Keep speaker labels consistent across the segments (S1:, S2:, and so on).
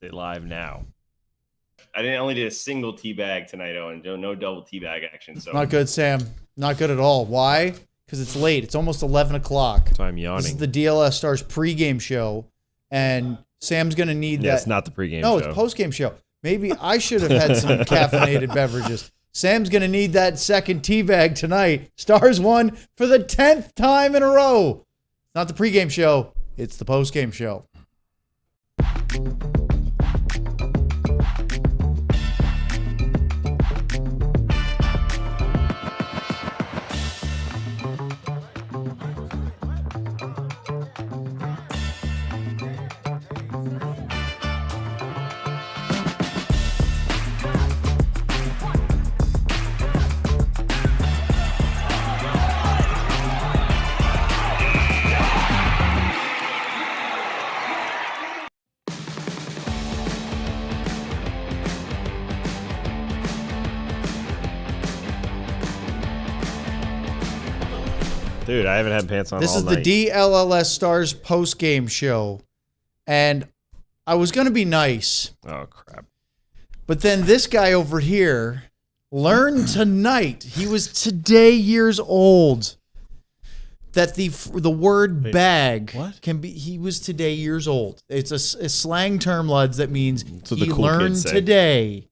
S1: Say live now.
S2: I only did a single teabag tonight, Owen. No double teabag action. So
S3: Not good, Sam. Not good at all. Why? Because it's late. It's almost 11 o'clock.
S1: So I'm yawning.
S3: This is the DLS Stars pregame show, and Sam's going to need that.
S1: It's not the pregame
S3: No,
S1: show.
S3: it's postgame show. Maybe I should have had some caffeinated beverages. Sam's going to need that second teabag tonight. Stars won for the 10th time in a row. It's not the pregame show. It's the postgame show.
S1: Dude, I haven't had pants on
S3: This
S1: all
S3: is
S1: night.
S3: the DLLS Stars postgame show, and I was going to be nice,
S1: Oh, crap.
S3: but then this guy over here learned tonight, he was today years old, that the word bag
S4: what?
S3: can be, he was today years old. It's a slang term, Luds, that means
S1: That's what the
S3: he
S1: cool
S3: learned
S1: kids say.
S3: today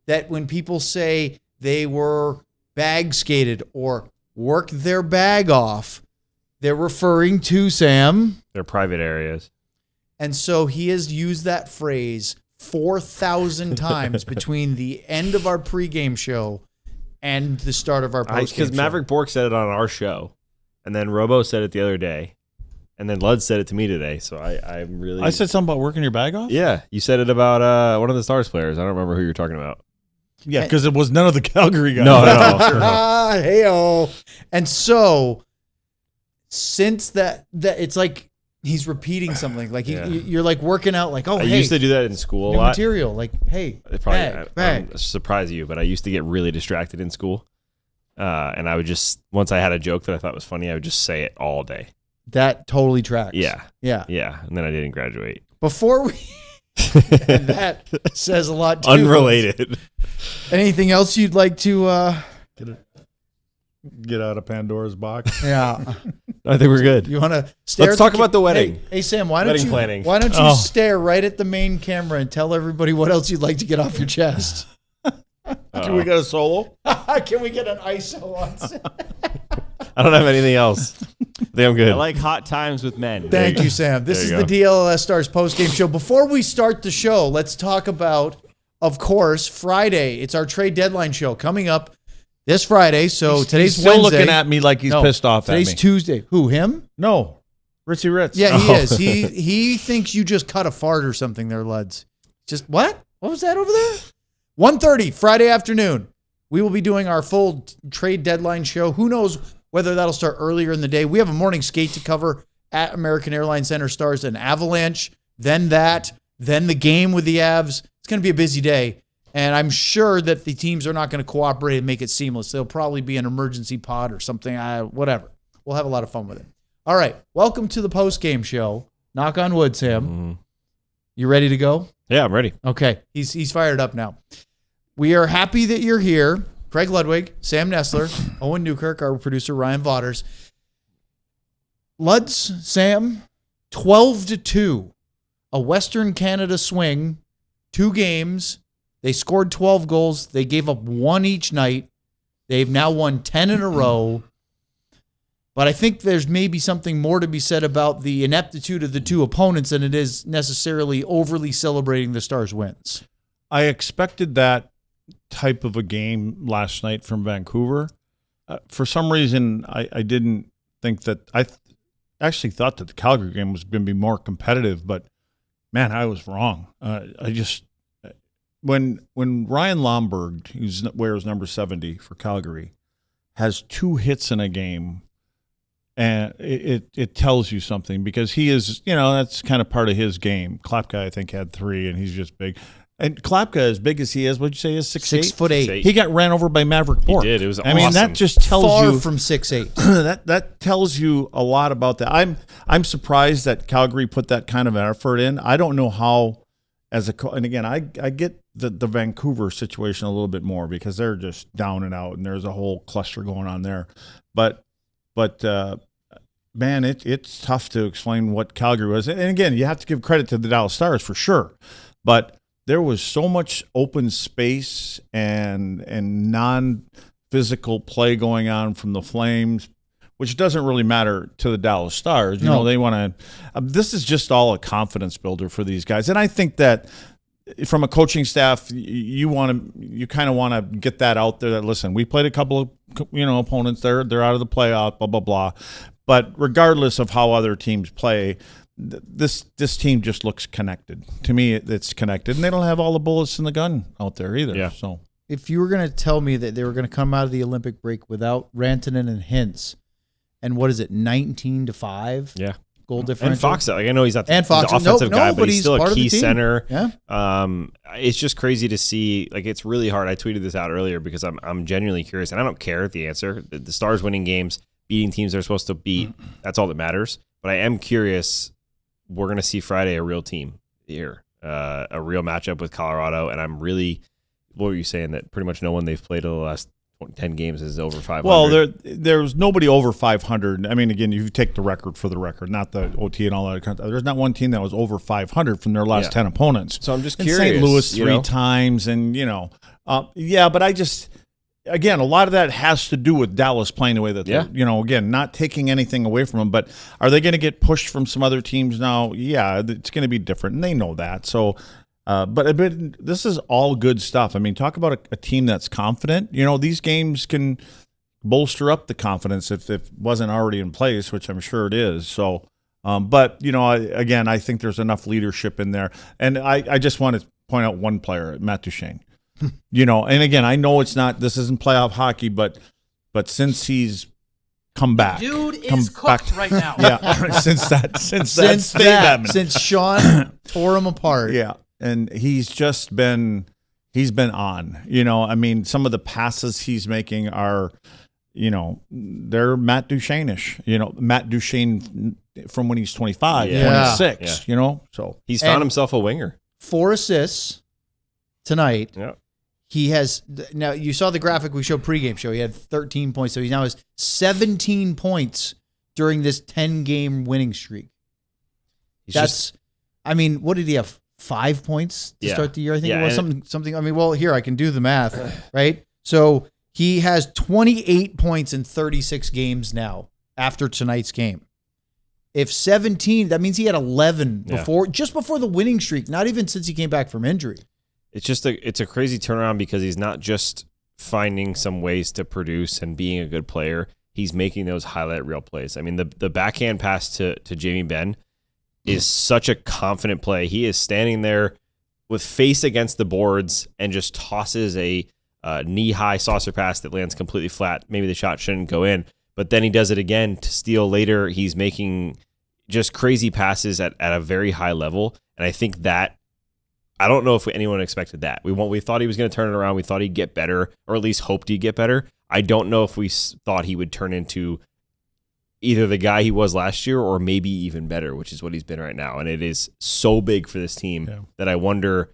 S3: that when people say they were bag skated or worked their bag off, they're referring to Sam.
S1: They're private areas.
S3: And so he has used that phrase 4,000 times between the end of our pregame show and the start of our postgame
S1: Because
S3: show.
S1: Mavrik Bourque said it on our show, and then Robo said it the other day, and then Lud said it to me today. So I'm really.
S4: I said something about working your bag off?
S1: Yeah, you said it about one of the Stars players. I don't remember who you're talking about.
S4: Yeah, because it was none of the Calgary guys.
S1: No.
S3: Hey-o. And so since that it's like he's repeating something. Like
S1: Yeah.
S3: you're like working out like, oh,
S1: I
S3: hey,
S1: used to do that in school a
S3: new
S1: lot.
S3: material. Like, hey, bag.
S1: I'm surprise you, but I used to get really distracted in school. And I would just, once I had a joke that I thought was funny, I would just say it all day.
S3: That totally tracks.
S1: Yeah.
S3: Yeah.
S1: Yeah. And then I didn't graduate.
S3: Before we and that says a lot too.
S1: Unrelated.
S3: Anything else you'd like to
S4: Get out of Pandora's box.
S3: yeah.
S1: I think we're good.
S3: You want to stare?
S1: Let's talk about the wedding.
S3: Hey Sam, why don't
S1: Wedding
S3: you
S1: planning.
S3: stare right at the main camera and tell everybody what else you'd like to get off your chest?
S4: Can we get a solo?
S3: Can we get an ISO on Sam?
S1: I don't have anything else. I think I'm good.
S5: I like hot times with men.
S3: Thank you, Sam. This is
S1: There
S3: the
S1: you
S3: DLS Stars postgame show. Before we start the show, let's talk about, of course, Friday. It's our trade deadline show coming up this Friday. So today's
S4: He's still
S3: Wednesday.
S4: looking at me like he's pissed off at me.
S3: Today's Tuesday. Who, him?
S4: No. Ritzy Ritz.
S3: Yeah, he
S4: Oh.
S3: is. He thinks you just cut a fart or something there, Luds. Just what? What was that over there? 1:30 Friday afternoon. We will be doing our full trade deadline show. Who knows whether that'll start earlier in the day. We have a morning skate to cover at American Airlines Center. Stars an Avalanche, then the game with the Avs. It's going to be a busy day. And I'm sure that the teams are not going to cooperate and make it seamless. There'll probably be an emergency pod or something, whatever. We'll have a lot of fun with it. All right. Welcome to the post-game show. Knock on wood, Sam.
S1: Mhm.
S3: You ready to go?
S1: Yeah, I'm ready.
S3: Okay. He's fired up now. We are happy that you're here. Craig Ludwig, Sam Nestler, Owen Newkirk, our producer, Ryan Vaughters. Luds, Sam, 12-2. A Western Canada swing, 2 games. They scored 12 goals. They gave up 1 each night. They've now won 10 in a row. But I think there's maybe something more to be said about the ineptitude of the two opponents than it is necessarily overly celebrating the Stars' wins.
S4: I expected that type of a game last night from Vancouver. For some reason, I didn't think that. I actually thought that the Calgary game was going to be more competitive, but man, I was wrong. I just when Ryan Lomberg, who wears number 70 for Calgary, has 2 hits in a game, and it tells you something, because he is, that's kind of part of his game. Klapka, I think, had 3, and he's just big. And Klapka, as big as he is, what'd you say, is 6'8"?
S3: 6'8".
S4: He got ran over by Mavrik Bourque.
S1: He did. It was
S4: I mean, that
S1: awesome.
S4: just tells
S3: Far
S4: you
S3: from 6'8".
S4: that tells you a lot about that. I'm surprised that Calgary put that kind of effort in. I don't know how and again, I get the Vancouver situation a little bit more because they're just down and out, and there's a whole cluster going on there. But man, it's tough to explain what Calgary was. And again, you have to give credit to the Dallas Stars for sure, but there was so much open space and non-physical play going on from the Flames, which doesn't really matter to the Dallas Stars. You know, they want to this is just all a confidence builder for these guys. And I think that from a coaching staff, you kind of want to get that out there that, listen, we played a couple of, opponents there. They're out of the playoff, blah, blah, blah. But regardless of how other teams play, this team just looks connected. To me, it's connected. And they don't have all the bullets in the gun out there either.
S1: Yeah.
S4: So
S3: if you were going to tell me that they were going to come out of the Olympic break without Rantanen and Hintz, and what is it, 19-5?
S1: Yeah.
S3: Goal differential.
S1: And Fox, I know he's not the
S3: Fox,
S1: offensive guy, but he's
S3: he's
S1: still
S3: part
S1: a
S3: of the
S1: key
S3: team.
S1: center.
S3: Yeah.
S1: It's just crazy to see. Like, it's really hard. I tweeted this out earlier because I'm genuinely curious, and I don't care the answer. The Stars winning games, beating teams they're supposed to beat, that's all that matters. But I am curious. We're going to see Friday a real team here, a real matchup with Colorado, and I'm really. What were you saying, that pretty much no one they've played in the last 10 games is over 500?
S4: Well, there's nobody over 500. I mean, again, you take the record for the record, not the OT and all that. There's not one team that was over 500 from their last 10 opponents.
S1: So I'm just
S4: and
S1: curious.
S4: St. Louis three times, and but I just, again, a lot of that has to do with Dallas playing the way that they're, again, not taking anything away from them. But are they going to get pushed from some other teams now? Yeah, it's going to be different, and they know that. So. But this is all good stuff. I mean, talk about a team that's confident. These games can bolster up the confidence if it wasn't already in place, which I'm sure it is. So, again, I think there's enough leadership in there. And I just want to point out one player, Matt Duchene. And again, I know this isn't playoff hockey, but since he's come back,
S5: dude is cooked right now.
S4: Yeah,
S3: since Sean tore him apart.
S4: Yeah. And he's been on, I mean, some of the passes he's making are, they're Matt Duchene-ish, Matt Duchene from when he's 25, 26, so
S1: he's found himself a winger.
S3: 4 assists tonight.
S1: Yeah.
S3: He has, now you saw the graphic we showed pregame show. He had 13 points. So he now has 17 points during this 10-game winning streak. What did he have? 5 points to start the year, I think it was something. I mean, well, here I can do the math, right? So he has 28 points in 36 games now after tonight's game. If 17, that means he had 11 just before the winning streak. Not even since he came back from injury.
S1: It's just it's a crazy turnaround because he's not just finding some ways to produce and being a good player. He's making those highlight reel plays. I mean, the backhand pass to Jamie Benn is such a confident play. He is standing there with face against the boards and just tosses a knee-high saucer pass that lands completely flat. Maybe the shot shouldn't go in, but then he does it again to steal later. He's making just crazy passes at a very high level, and I think that I don't know if anyone expected that. We thought he was going to turn it around. We thought he'd get better, or at least hoped he'd get better. I don't know if we thought he would turn into either the guy he was last year or maybe even better, which is what he's been right now. And it is so big for this team that I wonder,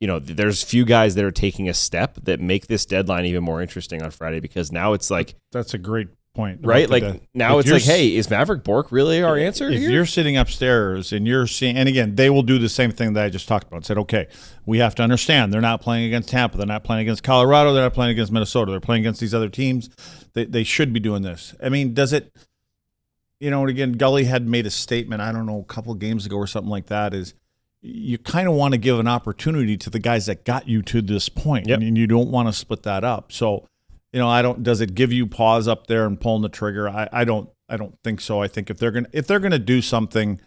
S1: there's few guys that are taking a step that make this deadline even more interesting on Friday, because now it's like,
S4: that's a great point.
S1: Right? Like now it's like, hey, is Mavrik Bourque really our answer
S4: if
S1: here?
S4: You're sitting upstairs and you're seeing, and again, they will do the same thing that I just talked about. Said, okay, we have to understand they're not playing against Tampa. They're not playing against Colorado. They're not playing against Minnesota. They're playing against these other teams. They should be doing this. I mean, does it, and again, Gully had made a statement, I don't know, a couple of games ago or something like that, is you kind of want to give an opportunity to the guys that got you to this point, and you don't want to split that up. So, does it give you pause up there and pulling the trigger? I don't think so. I think if they're gonna do something,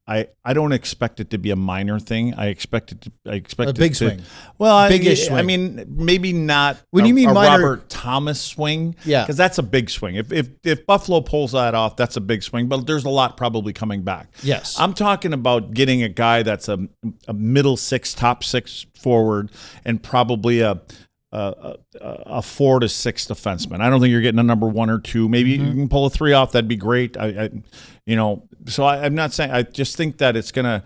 S4: I don't expect it to be a minor thing. I expect a
S3: big swing.
S4: Well,
S3: big-ish swing.
S4: I mean, maybe not.
S3: When you mean
S4: a
S3: minor,
S4: Robert Thomas swing,
S3: yeah,
S4: because that's a big swing. If Buffalo pulls that off, that's a big swing. But there's a lot probably coming back.
S3: Yes,
S4: I'm talking about getting a guy that's a middle six, top six forward, and probably a 4 to 6 defenseman. I don't think you're getting a number 1 or 2. Maybe you can pull a 3 off. That'd be great. So I'm not saying. I just think that it's gonna.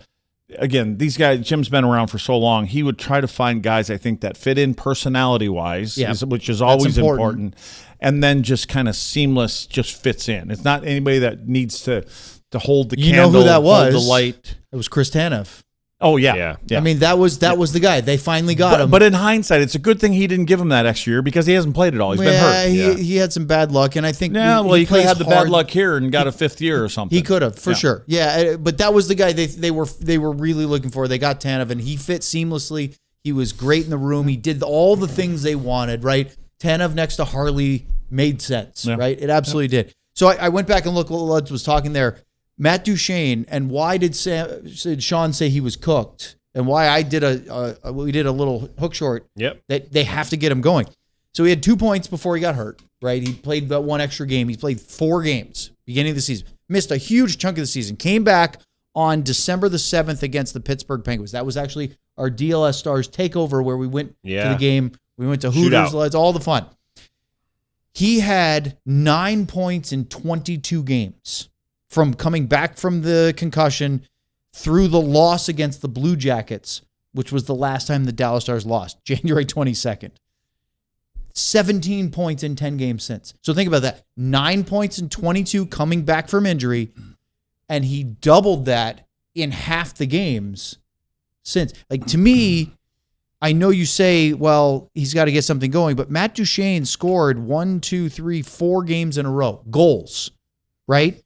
S4: again, these guys, Jim's been around for so long, he would try to find guys, I think, that fit in personality-wise, which is always important. And then just kind of seamless, just fits in. It's not anybody that needs to hold the candle,
S3: know who that was?
S4: hold the light.
S3: It was Chris Tanev.
S4: Oh, yeah.
S3: I mean, that was the guy. They finally got him.
S4: But in hindsight, it's a good thing he didn't give him that extra year because he hasn't played at all. He's been hurt.
S3: He had some bad luck, and I think
S4: he could have had the bad luck here and got a 5th year or something.
S3: He could have, for sure. Yeah, but that was the guy they were really looking for. They got Tanev, and he fit seamlessly. He was great in the room. He did all the things they wanted, right? Tanev next to Harley made sense, right? It absolutely did. So I went back and looked what Lutz was talking there. Matt Duchene, and why did Sean say he was cooked? And why I did we did a little hook short.
S1: Yep.
S3: That they have to get him going. So he had 2 points before he got hurt, right? He played about 1 extra game. He played 4 games beginning of the season. Missed a huge chunk of the season. Came back on December the 7th against the Pittsburgh Penguins. That was actually our DLS Stars takeover where we went to the game. We went to Hooters, Lights, all the fun. He had 9 points in 22 games from coming back from the concussion through the loss against the Blue Jackets, which was the last time the Dallas Stars lost, January 22nd. 17 points in 10 games since. So think about that. 9 points in 22 coming back from injury, and he doubled that in half the games since. Like, to me, I know you say, well, he's got to get something going, but Matt Duchene scored 4 games in a row. Goals, right?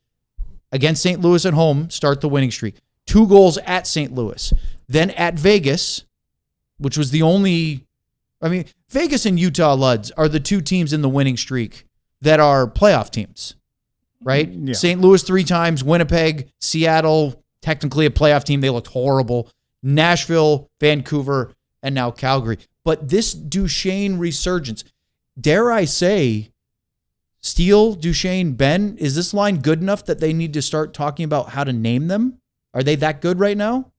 S3: Against St. Louis at home, start the winning streak. 2 goals at St. Louis. Then at Vegas, which was the only... I mean, Vegas and Utah Luds are the 2 teams in the winning streak that are playoff teams, right? Yeah. St. Louis 3 times, Winnipeg, Seattle, technically a playoff team. They looked horrible. Nashville, Vancouver, and now Calgary. But this Duchene resurgence, dare I say, Steele, Duchene, Benn, is this line good enough that they need to start talking about how to name them? Are they that good right now?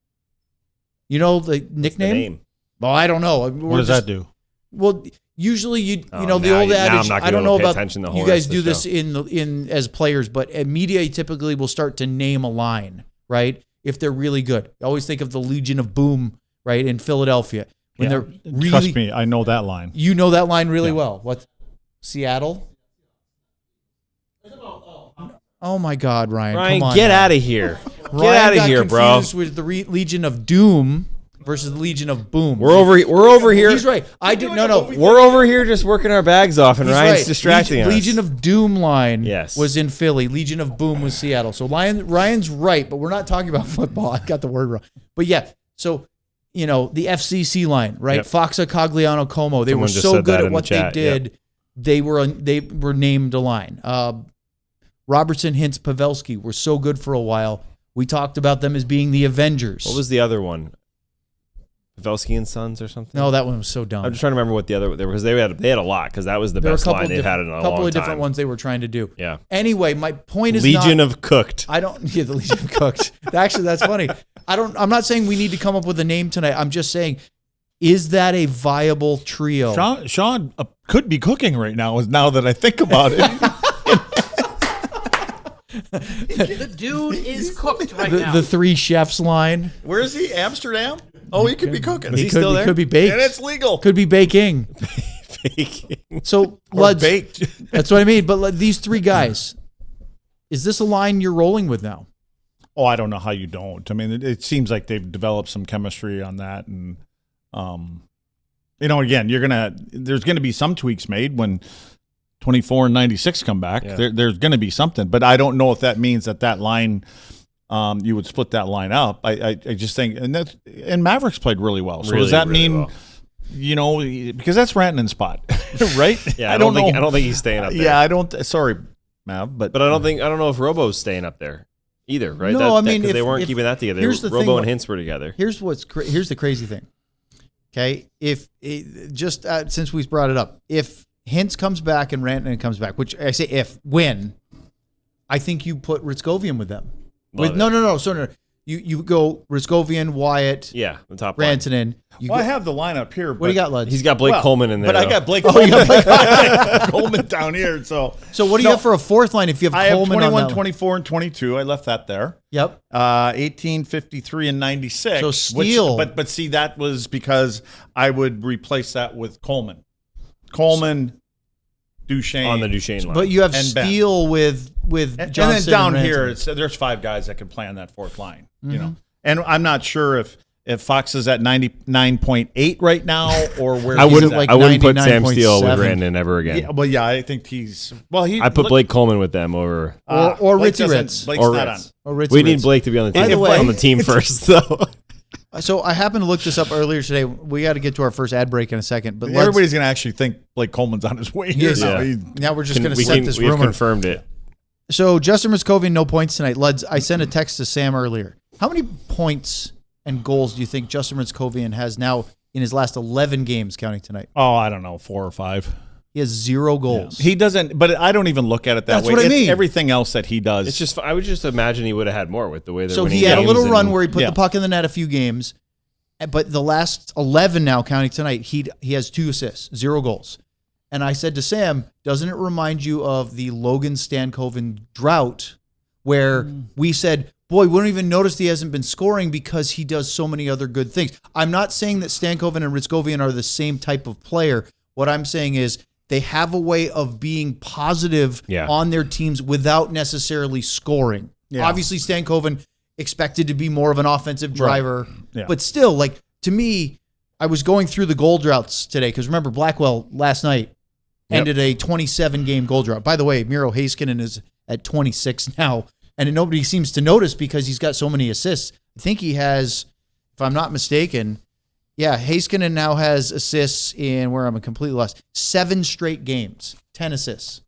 S3: You know the nickname?
S1: The name?
S3: Well, I don't know.
S4: What does that do?
S3: Well, usually the old adage. I don't know about you guys do this in as players, but media typically will start to name a line, right? If they're really good. I always think of the Legion of Boom, right, in Philadelphia. When they're really,
S4: trust me, I know that line.
S3: You know that line really well. What? Seattle? Oh my God, Ryan! Come on,
S1: get out of here! Get out of here, bro!
S3: Confused with the Legion of Doom versus the Legion of Boom.
S1: We're over here.
S3: He's right. No.
S1: We're over here just working our bags off, and Ryan's distracting us.
S3: Legion of Doom line
S1: yes.
S3: was in Philly. Legion of Boom was Seattle. So Ryan's right, but we're not talking about football. I got the word wrong. But yeah, so the FCC line, right? Yep. Foxa, Cogliano, Como. They were so good at what they did. Yep. They were named a line. Robertson, Hintz, Pavelski were so good for a while. We talked about them as being the Avengers.
S1: What was the other one? Pavelski and Sons or something?
S3: No, that one was so dumb.
S1: I'm just trying to remember what the other because they had a lot because that was the best line they've had in a long time.
S3: A couple of different ones they were trying to do.
S1: Yeah.
S3: Anyway, my point is
S1: Legion of Cooked.
S3: The Legion of Cooked. Actually, that's funny. I'm not saying we need to come up with a name tonight. I'm just saying, is that a viable trio?
S4: Sean could be cooking right now. Now that I think about it.
S5: The dude is cooked right now.
S3: The 3 chefs line.
S4: Where is he? Amsterdam? Oh, he could be cooking.
S3: Is he still there? He could be baked.
S4: And it's legal.
S3: Could be baking. So,
S4: baked.
S3: That's what I mean. But these 3 guys, is this a line you're rolling with now?
S4: Oh, I don't know how you don't. I mean, it seems like they've developed some chemistry on that. And, again, there's going to be some tweaks made when 24 and 96 come back. Yeah. There's going to be something, but I don't know if that means that line, you would split that line up. I just think, and Mavericks played really well. So
S1: really,
S4: does that
S1: really
S4: mean,
S1: well.
S4: Because that's Rantanen's spot, right?
S1: Yeah, I don't think he's staying up there.
S4: Yeah, sorry, Mav, but
S1: I don't know if Robo's staying up there either, right?
S3: No, because
S1: they weren't keeping that together. Robo and Hintz were together.
S3: Here's the crazy thing. Okay, since we brought it up, if Hintz comes back and Rantanen comes back, which I say when, I think you put Ritzkovian with them. No. You go Riscovian, Wyatt,
S1: Yeah, the top line.
S3: Rantanen.
S4: Well, I have the lineup here.
S3: What do you got, Luds?
S1: He's got Blake Coleman in there.
S4: But I
S1: though.
S4: got Blake Coleman, Coleman down here. So
S3: what do you have for a fourth line if you have
S4: I have
S3: Coleman
S4: 21,
S3: on that
S4: 24, and 22. I left that there.
S3: Yep.
S4: 18, 53, and 96.
S3: So steal.
S4: But see, that was because I would replace that with Coleman. Coleman, Duchene.
S1: on the Duchene line.
S3: But you have
S4: And
S3: Steele with
S4: and
S3: Johnston
S4: then down
S3: and
S4: here,
S3: Rantanen.
S4: there's 5 guys that can play on that fourth line. You
S3: Mm-hmm.
S4: know, and I'm not sure if Fox is at 99.8 right now or where
S1: I
S4: he's
S1: wouldn't.
S4: at.
S3: like
S1: I wouldn't put Sam Steele with
S3: 99.7.
S1: Rantanen ever again.
S4: Yeah, well, yeah, I think he's
S1: I put Blake Coleman with them over.
S3: Or
S4: Blake
S3: Ritzy
S4: doesn't-
S3: Ritz.
S4: Blake's
S1: Or
S4: not
S1: Ritz.
S4: on.
S3: Or Ritzy
S1: We need
S3: Ritz.
S1: Blake to be on the
S3: By
S1: team.
S3: the way-
S1: on the team first, though.
S3: So I happened to look this up earlier today. We got to get to our first ad break in a second, but
S4: Everybody's going to actually think Blake Coleman's on his way here.
S3: Yes.
S4: now.
S1: Yeah.
S3: now we're just going to
S1: we
S3: set this
S1: we have
S3: rumor.
S1: confirmed it.
S3: So Justin Riscovian, no points tonight. Luds, I sent a text to Sam earlier. How many points and goals do you think Justin Riscovian has now in his last 11 games, counting tonight?
S4: Oh, I don't know, 4 or 5.
S3: He has 0 goals.
S4: He doesn't, but I don't even look at it that
S3: That's
S4: way.
S3: what I
S4: It's
S3: mean.
S4: everything else that he does.
S1: It's just. I would just imagine he would have had more with the way they're
S3: So
S1: winning
S3: he had a
S1: games
S3: little
S1: and-
S3: run where he put
S4: Yeah.
S3: the puck in the net a few games, but the last 11 now, counting tonight, he has 2 assists, 0 goals. And I said to Sam, doesn't it remind you of the Logan Stankoven drought where we said, boy, we don't even notice he hasn't been scoring because he does so many other good things. I'm not saying that Stankoven and Riscovian are the same type of player. What I'm saying is they have a way of being positive
S1: Yeah.
S3: on their teams without necessarily scoring.
S4: Yeah.
S3: Obviously, Stankoven expected to be more of an offensive driver,
S4: Yeah.
S3: but still, like, to me, I was going through the goal droughts today because remember, Blackwell last night ended a 27-game goal drought. By the way, Miro Heiskanen is at 26 now, and nobody seems to notice because he's got so many assists. I think he has, if I'm not mistaken, Heiskanen now has assists in, where I'm completely lost, 7 straight games, 10 assists.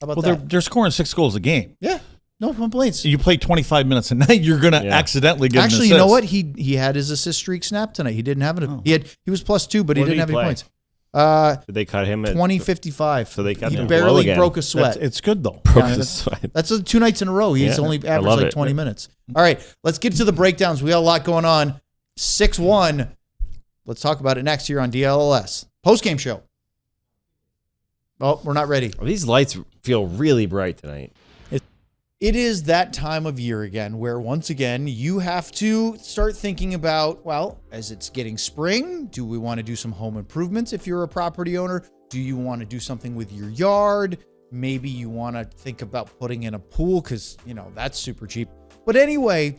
S3: How about
S4: well,
S3: that?
S4: they're scoring 6 goals a game.
S3: Yeah, no complaints.
S4: You play 25 minutes a night, you're going to
S1: Yeah.
S4: accidentally get
S3: Actually,
S4: an
S3: you know
S4: assist.
S3: what? He had his assist streak snapped tonight. He didn't have it. He was +2, but he
S1: What did
S3: didn't have
S1: he
S3: any
S1: play?
S3: points.
S1: Did they cut him at
S3: 20-55.
S1: So they cut
S3: he
S1: him below
S3: barely
S1: again.
S3: broke a sweat.
S4: It's good, though.
S1: broke
S3: Yeah,
S1: his sweat?
S3: That's 2 nights in a row. He's
S1: Yeah,
S3: only
S1: I
S3: averaged
S1: love
S3: like
S1: it.
S3: 20 minutes. All right, let's get to the breakdowns. We got a lot going on. 6-1. Let's talk about it next here on DLLS. Post-game show. Oh, we're not ready.
S1: These lights feel really bright tonight.
S3: It is that time of year again where, once again, you have to start thinking about, well, as it's getting spring, do we want to do some home improvements if you're a property owner? Do you want to do something with your yard? Maybe you want to think about putting in a pool because, that's super cheap. But anyway,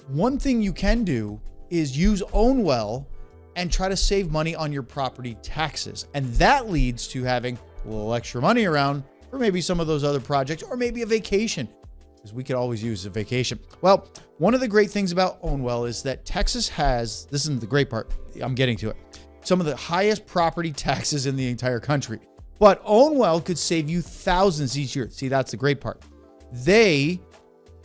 S3: one thing you can do is use OwnWell and try to save money on your property taxes. And that leads to having a little extra money around for maybe some of those other projects, or maybe a vacation, because we could always use a vacation. Well, one of the great things about OwnWell is that Texas has, this isn't the great part, I'm getting to it, some of the highest property taxes in the entire country. But OwnWell could save you thousands each year. See, that's the great part. They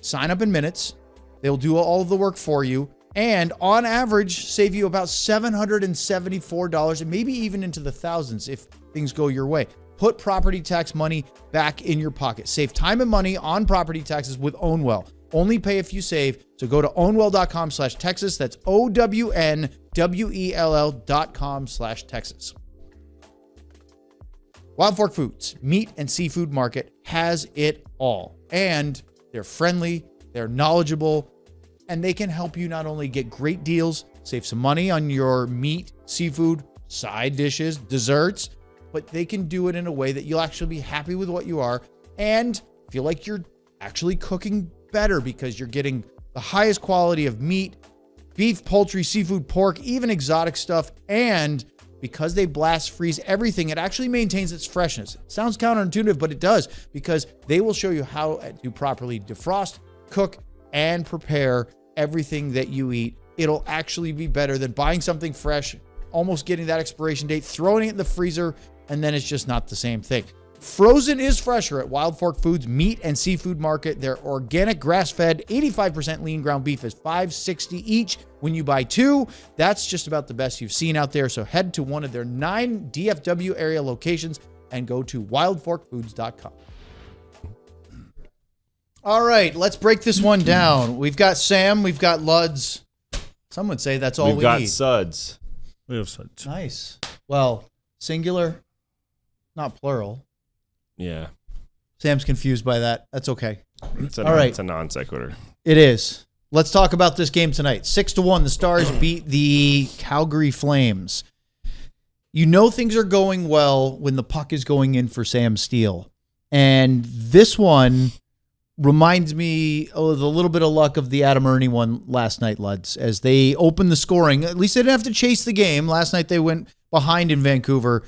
S3: sign up in minutes, they'll do all of the work for you, and on average, save you about $774, and maybe even into the thousands if things go your way. Put property tax money back in your pocket. Save time and money on property taxes with OwnWell. Only pay if you save. So go to ownwell.com/Texas. That's OWNWELL.com/Texas. Wild Fork Foods, meat and seafood market, has it all. And they're friendly, they're knowledgeable, and they can help you not only get great deals, save some money on your meat, seafood, side dishes, desserts, but they can do it in a way that you'll actually be happy with what you are and feel like you're actually cooking better because you're getting the highest quality of meat, beef, poultry, seafood, pork, even exotic stuff. And because they blast freeze everything, it actually maintains its freshness. It sounds counterintuitive, but it does, because they will show you how to properly defrost, cook, and prepare everything that you eat. It'll actually be better than buying something fresh, almost getting that expiration date, throwing it in the freezer, and then it's just not the same thing. Frozen is fresher at Wild Fork Foods Meat and Seafood Market. Their organic grass-fed 85% lean ground beef is $5.60 each when you buy 2. That's just about the best you've seen out there. So head to one of their 9 DFW area locations and go to wildforkfoods.com. All right, let's break this one down. We've got Sam, we've got Luds. Some would say that's all
S1: We've
S3: we
S1: got
S3: need.
S1: Suds.
S4: We have such.
S3: Nice. Well, singular, not plural.
S1: Yeah.
S3: Sam's confused by that. That's okay.
S1: It's
S3: All right.
S1: It's a non sequitur.
S3: It is. Let's talk about this game tonight. 6-1, the Stars beat the Calgary Flames. You know things are going well when the puck is going in for Sam Steele. And this one reminds me of a little bit of luck of the Adam Ernie one last night, Luds, as they opened the scoring. At least they didn't have to chase the game. Last night they went behind in Vancouver.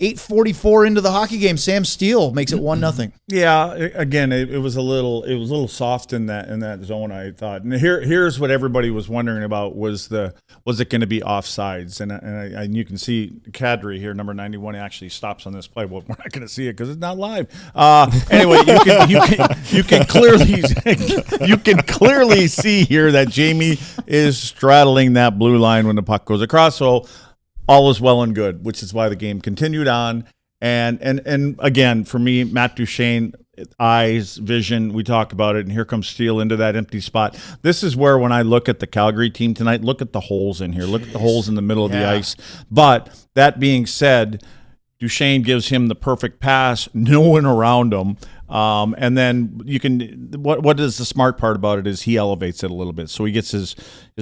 S3: 8:44 into the hockey game, Sam Steele makes it 1-0.
S4: Yeah, again, it was a little soft in that zone, I thought. And here's what everybody was wondering about was it going to be offsides? And you can see Kadri here, number 91, actually stops on this play. Well, we're not going to see it because it's not live. Anyway, you can clearly see here that Jamie is straddling that blue line when the puck goes across. So all is well and good, which is why the game continued on. And again, for me, Matt Duchene, eyes, vision, we talk about it, and here comes Steele into that empty spot. This is where, when I look at the Calgary team tonight, look at the holes in here. Look at the holes in the middle of the ice. But that being said, Duchene gives him the perfect pass, no one around him. And then you can, what is the smart part about it is he elevates it a little bit. So he gets his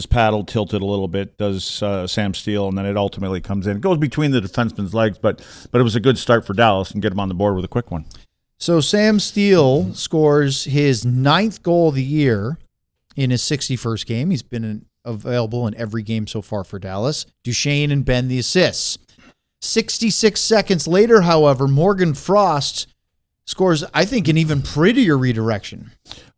S4: paddle tilted a little bit, does Sam Steele, and then it ultimately comes in. It goes between the defenseman's legs, but it was a good start for Dallas and get him on the board with a quick one.
S3: So Sam Steele scores his 9th goal of the year in his 61st game. He's been available in every game so far for Dallas. Duchene and Benn the assists. 66 seconds later, however, Morgan Frost scores, I think, an even prettier redirection.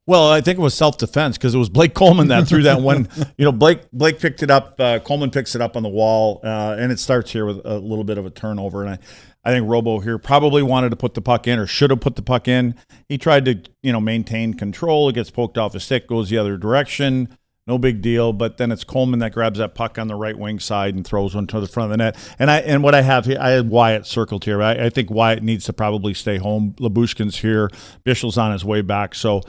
S4: Well, I think it was self-defense because it was Blake Coleman that threw that one. Blake picked it up. Coleman picks it up on the wall, and it starts here with a little bit of a turnover. And I think Robo here probably wanted to put the puck in or should have put the puck in. He tried to, maintain control. It gets poked off his stick, goes the other direction. No big deal, but then it's Coleman that grabs that puck on the right wing side and throws one to the front of the net. And what I have here, I had Wyatt circled here. I think Wyatt needs to probably stay home. Labushkin's here. Bischel's on his way back. So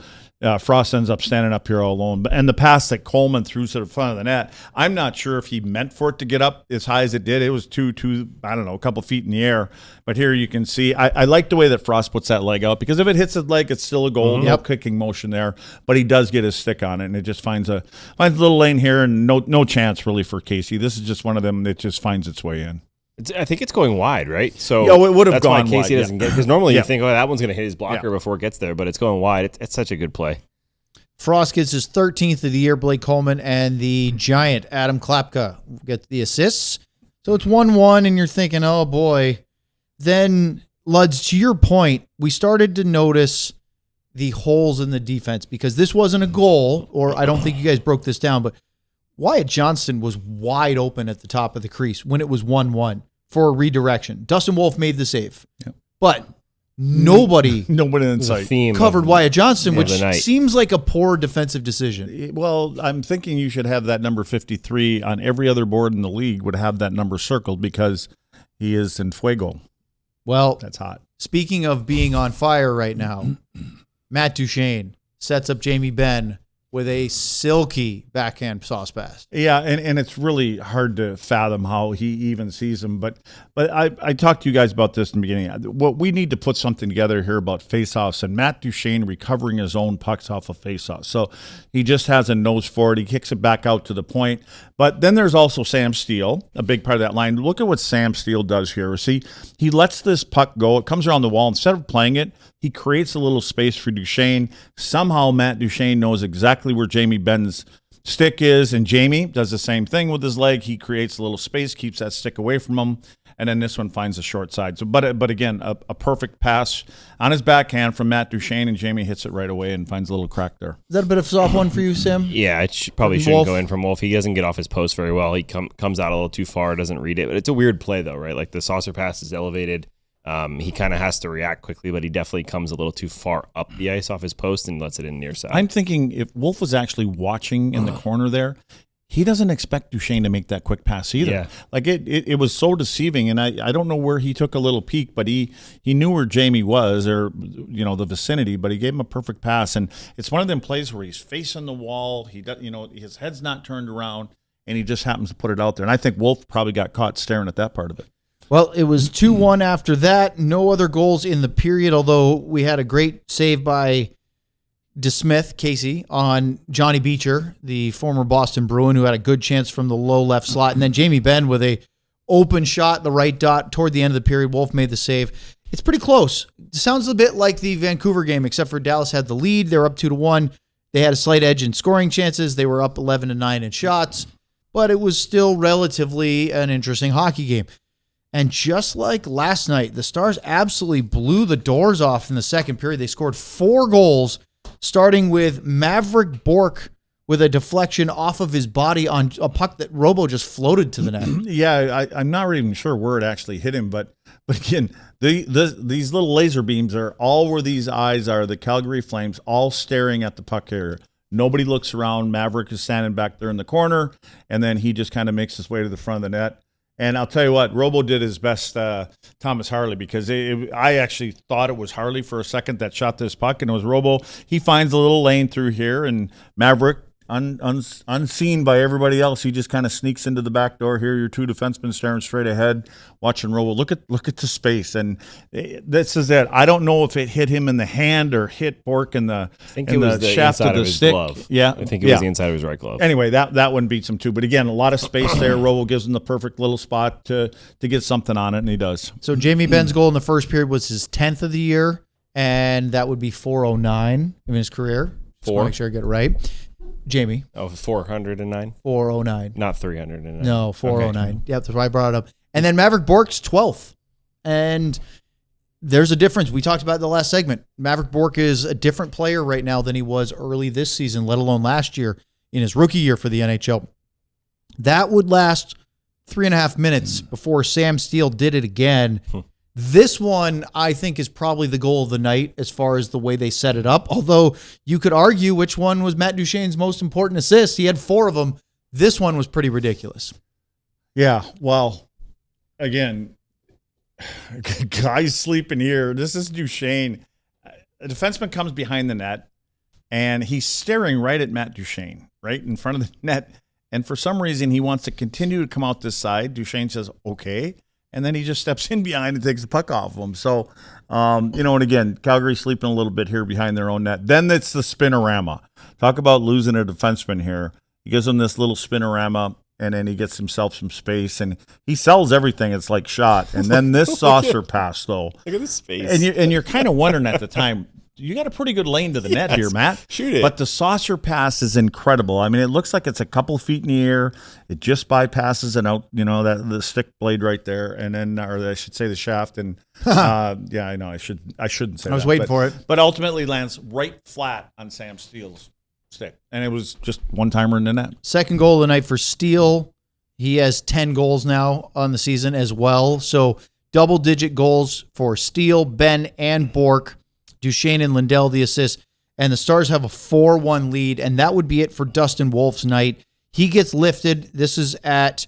S4: Frost ends up standing up here all alone. And the pass that Coleman threw to the front of the net, I'm not sure if he meant for it to get up as high as it did. It was a couple feet in the air. But here you can see, I like the way that Frost puts that leg out, because if it hits his leg, it's still a goal. No kicking motion there. But he does get his stick on it, and it just finds a little lane here, and no chance really for Casey. This is just one of them that just finds its way in.
S1: I think it's going wide, right? So
S4: it would have
S1: that's
S4: gone
S1: why Casey
S4: wide,
S1: doesn't get, because normally you think, that one's going to hit his blocker before it gets there, but it's going wide. It's such a good play.
S3: Frost gets his 13th of the year, Blake Coleman, and the Giant, Adam Klapka, gets the assists. So it's 1-1, and you're thinking, oh, boy. Then, Luds, to your point, we started to notice the holes in the defense, because this wasn't a goal, or I don't think you guys broke this down, but Wyatt Johnston was wide open at the top of the crease when it was 1-1 for a redirection. Dustin Wolf made the save. Yep. But nobody
S4: in sight
S3: covered Wyatt Johnston, which seems like a poor defensive decision.
S4: Well, I'm thinking you should have that number 53 on every other board in the league would have that number circled, because he is in fuego.
S3: Well,
S4: that's hot.
S3: Speaking of being on fire right now, Matt Duchene sets up Jamie Benn with a silky backhand sauce pass.
S4: Yeah, and it's really hard to fathom how he even sees him. But I talked to you guys about this in the beginning. What we need to put something together here about faceoffs, and Matt Duchene recovering his own pucks off of faceoffs. So he just has a nose for it. He kicks it back out to the point. But then there's also Sam Steele, a big part of that line. Look at what Sam Steele does here. See, he lets this puck go. It comes around the wall. Instead of playing it, he creates a little space for Duchene. Somehow Matt Duchene knows exactly where Jamie Benn's stick is, and Jamie does the same thing with his leg. He creates a little space, keeps that stick away from him, and then this one finds the short side. So, but again, a perfect pass on his backhand from Matt Duchene, and Jamie hits it right away and finds a little crack there.
S3: Is that a bit of a soft one for you, Sam?
S1: Yeah, it probably shouldn't go in from Wolf. He doesn't get off his post very well. He comes out a little too far, doesn't read it. But it's a weird play, though, right? Like the saucer pass is elevated. He kind of has to react quickly, but he definitely comes a little too far up the ice off his post and lets it in near side.
S4: I'm thinking if Wolf was actually watching in the corner there, he doesn't expect Duchene to make that quick pass either.
S1: Yeah.
S4: Like it was so deceiving, and I don't know where he took a little peek, but he knew where Jamie was, or the vicinity, but he gave him a perfect pass. And it's one of them plays where he's facing the wall, he does, his head's not turned around, and he just happens to put it out there. And I think Wolf probably got caught staring at that part of it.
S3: Well, it was 2-1 after that. No other goals in the period, although we had a great save by DeSmith, Casey, on Johnny Beecher, the former Boston Bruin, who had a good chance from the low left slot. And then Jamie Benn with a open shot, the right dot, toward the end of the period. Wolf made the save. It's pretty close. It sounds a bit like the Vancouver game, except for Dallas had the lead. They were up 2-1. They had a slight edge in scoring chances. They were up 11-9 in shots. But it was still relatively an interesting hockey game. And just like last night, the Stars absolutely blew the doors off in the second period. They scored 4 goals, starting with Mavrik Bourque with a deflection off of his body on a puck that Robo just floated to the net.
S4: Yeah, I'm not even sure where it actually hit him, but again, these little laser beams are all where these eyes are, the Calgary Flames, all staring at the puck carrier. Nobody looks around. Mavrik is standing back there in the corner, and then he just kind of makes his way to the front of the net. And I'll tell you what, Robo did his best, Thomas Harley, because I actually thought it was Harley for a second that shot this puck, and it was Robo. He finds a little lane through here, and Mavrik, unseen by everybody else, he just kind of sneaks into the back door. Here, your 2 defensemen staring straight ahead, watching Robo. Look at the space, and this is it. I don't know if it hit him in the hand or hit Bourque in the shaft of the stick.
S1: Glove.
S4: Yeah,
S1: I think it was the inside of his right glove.
S4: Anyway, that one beats him too. But again, a lot of space there. Robo gives him the perfect little spot to get something on it, and he does.
S3: So Jamie Benn's goal in the first period was his 10th of the year, and that would be 409 in his career. Just want to make sure I get it right. Jamie.
S1: Oh, 409?
S3: 409.
S1: Not 309.
S3: No, 409. Okay. Yep, that's why I brought it up. And then Mavrik Bourque's 12th. And there's a difference. We talked about it in the last segment. Mavrik Bourque is a different player right now than he was early this season, let alone last year in his rookie year for the NHL. That would last 3.5 minutes before Sam Steele did it again. This one, I think, is probably the goal of the night as far as the way they set it up. Although you could argue which one was Matt Duchene's most important assist. He had 4 of them. This one was pretty ridiculous.
S4: Yeah, well, again, guys sleeping here. This is Duchene. A defenseman comes behind the net, and he's staring right at Matt Duchene, right in front of the net. And for some reason, he wants to continue to come out this side. Duchene says, okay. And then he just steps in behind and takes the puck off of him. So, and again, Calgary sleeping a little bit here behind their own net. Then it's the spinorama. Talk about losing a defenseman here. He gives him this little spinorama, and then he gets himself some space, and he sells everything. It's like shot. And then this saucer pass, though.
S1: Look at the space.
S4: And you're kind of wondering at the time, you got a pretty good lane to the net here, Matt.
S1: Shoot it.
S4: But the saucer pass is incredible. I mean, it looks like it's a couple feet in the air. It just bypasses and out, the stick blade right there, and then, or I should say the shaft. And yeah, I know I shouldn't say that.
S3: I was waiting for it.
S4: But ultimately lands right flat on Sam Steele's stick. And it was just one-timer in the net.
S3: Second goal of the night for Steele. He has 10 goals now on the season as well. So double-digit goals for Steele, Benn, and Bourque. Duchene and Lindell the assist, and the Stars have a 4-1 lead, and that would be it for Dustin Wolf's night. He gets lifted. This is at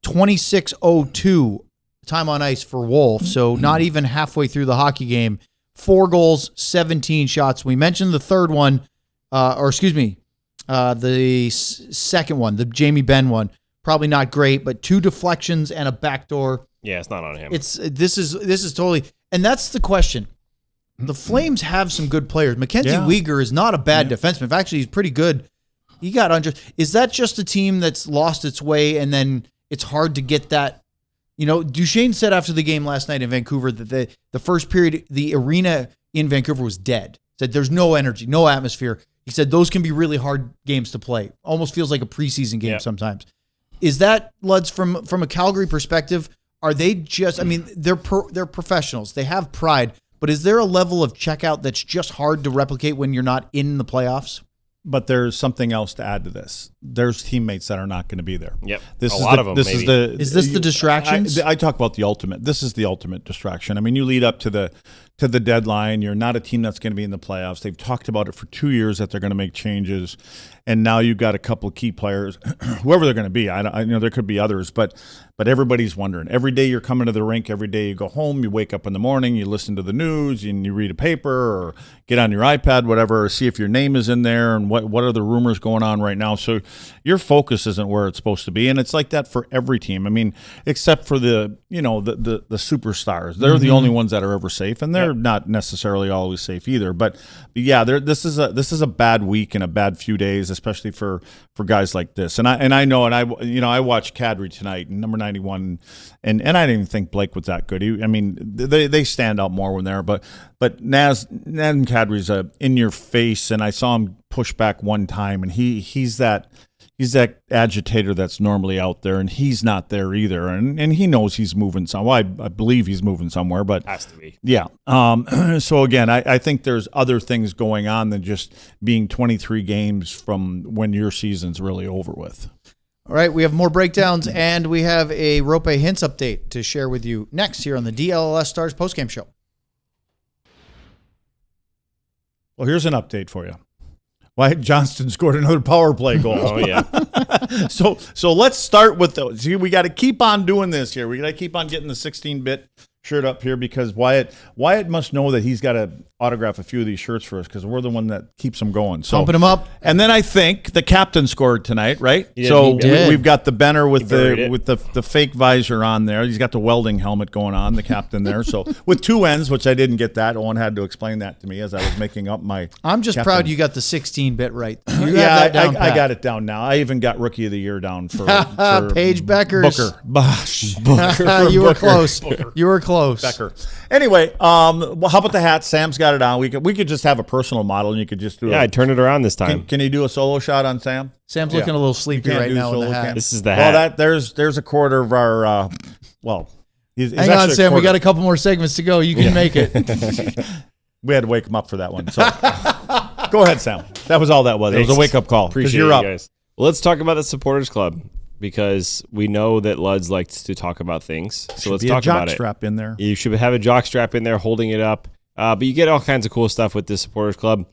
S3: 26:02 time on ice for Wolf, so not even halfway through the hockey game. 4 goals, 17 shots. We mentioned the third one, the second one, the Jamie Benn one. Probably not great, but 2 deflections and a backdoor.
S1: Yeah, it's not on him.
S3: This is totally, and that's the question. The Flames have some good players. Mackenzie Weegar is not a bad defenseman. Actually, he's pretty good. He got under. Is that just a team that's lost its way and then it's hard to get that? Duchene said after the game last night in Vancouver that the first period, the arena in Vancouver was dead. Said there's no energy, no atmosphere. He said those can be really hard games to play. Almost feels like a preseason game sometimes. Is that, Luds, from a Calgary perspective, are they just, they're professionals. They have pride. But is there a level of checkout that's just hard to replicate when you're not in the playoffs?
S4: But there's something else to add to this. There's teammates that are not going to be there.
S1: Yep.
S4: This
S1: a
S4: is
S1: lot
S4: the,
S1: of them,
S4: this
S1: maybe.
S4: Is the,
S3: is this the distractions?
S4: I talk about the ultimate. This is the ultimate distraction. I mean, you lead up to to the deadline. You're not a team that's going to be in the playoffs. They've talked about it for 2 years that they're going to make changes, and now you've got a couple of key players, whoever they're going to be. I know there could be others, but everybody's wondering. Every day you're coming to the rink. Every day you go home. You wake up in the morning. You listen to the news, and you read a paper or get on your iPad, whatever, or see if your name is in there and what are the rumors going on right now. So your focus isn't where it's supposed to be, and it's like that for every team. I mean, except for the superstars. They're the only ones that are ever safe, and they're not necessarily always safe either. But yeah, this is a bad week and a bad few days, especially for guys like this. And I watched Kadri tonight, number 91, and I didn't even think Blake was that good. They stand out more when they're, but Naz and Kadri's in your face, and I saw him push back one time, and he's that agitator that's normally out there, and he's not there either. And he knows he's moving somewhere. I believe he's moving somewhere, but
S1: Has to be.
S4: Yeah. So again, I think there's other things going on than just being 23 games from when your season's really over with.
S3: All right, we have more breakdowns, and we have a Rope Hints update to share with you next here on the DLS Stars postgame show.
S4: Well, here's an update for you. Wyatt Johnston scored another power play goal.
S1: Oh, yeah.
S4: So let's start with those. See, we got to keep on doing this here. We got to keep on getting the 16-bit shirt up here because Wyatt must know that he's got to autograph a few of these shirts for us because we're the one that keeps them going. So
S3: pumping them up.
S4: And then I think the captain scored tonight, right?
S1: He did,
S4: so
S1: he did.
S4: we've got the Benner with
S1: it.
S4: the fake visor on there. He's got the welding helmet going on, the captain there. So with two ends, which I didn't get that. Owen had to explain that to me as I was making up my
S3: I'm just
S4: captain.
S3: proud you got the 16-bit right. You have
S4: Yeah,
S3: that down
S4: I
S3: pat.
S4: got it down now. I even got Rookie of the Year down for
S3: Paige Beckers.
S4: Booker. Booker.
S3: You were close. You were close.
S4: Becker. Anyway, well, how about the hat? Sam's got it on. We could just have a personal model, and you could just do.
S1: Yeah, I turned it around this time.
S4: Can you do a solo shot on Sam?
S3: Sam's looking a little sleepy right now in the hat.
S1: This is the hat.
S4: Well, there's a quarter of our. He's
S3: Hang on,
S4: actually a
S3: Sam. We
S4: quarter.
S3: got a couple more segments to go. You can make it.
S4: We had to wake him up for that one. So go ahead, Sam. That was all that was. It was a wake up call. 'Cause
S1: Appreciate
S4: you're
S1: you
S4: up.
S1: guys. Well, let's talk about the Supporters Club because we know that Luds likes to talk about things. So let's talk about it.
S4: Strap in there.
S1: You should have a jock strap in there holding it up. But you get all kinds of cool stuff with the Supporters Club.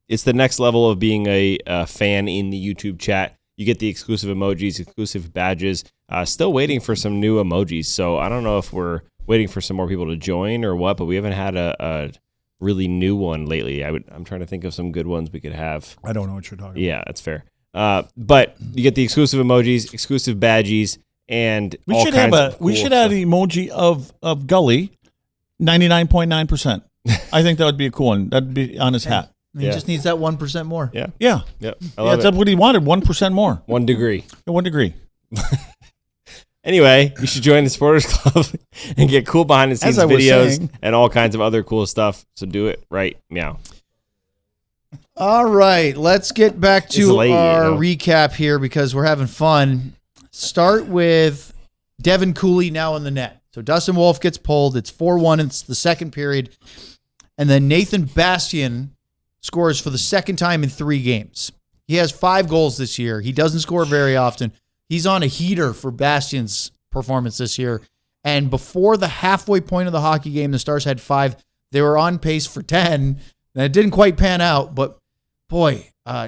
S1: It's the next level of being a fan in the YouTube chat. You get the exclusive emojis, exclusive badges. Still waiting for some new emojis. So I don't know if we're waiting for some more people to join or what, but we haven't had a really new one lately. I'm trying to think of some good ones we could have.
S4: I don't know what you're talking about.
S1: Yeah, that's fair. But you get the exclusive emojis, exclusive badges, and
S4: We
S1: all
S4: should
S1: kinds
S4: have
S1: of cool
S4: add an emoji of Gully, 99.9%. I think that would be a cool one. That'd be on his hat.
S3: He just needs that 1% more.
S1: Yeah.
S4: Yeah.
S1: Yep. I love
S4: That's
S1: it.
S4: what he wanted. 1% more.
S1: 1 degree.
S4: 1 degree.
S1: Anyway, you should join the Supporters Club and get cool behind the scenes
S4: As I was
S1: videos
S4: saying.
S1: and all kinds of other cool stuff. So do it right meow.
S3: All right, let's get back
S1: It's
S3: to
S1: late,
S3: our
S1: you know.
S3: recap here because we're having fun. Start with Devin Cooley now in the net. So Dustin Wolf gets pulled. It's 4-1. It's the second period. And then Nathan Bastian scores for the second time in 3 games. He has 5 goals this year. He doesn't score very often. He's on a heater for Bastian's performance this year. And before the halfway point of the hockey game, the Stars had 5. They were on pace for 10. And it didn't quite pan out, but boy,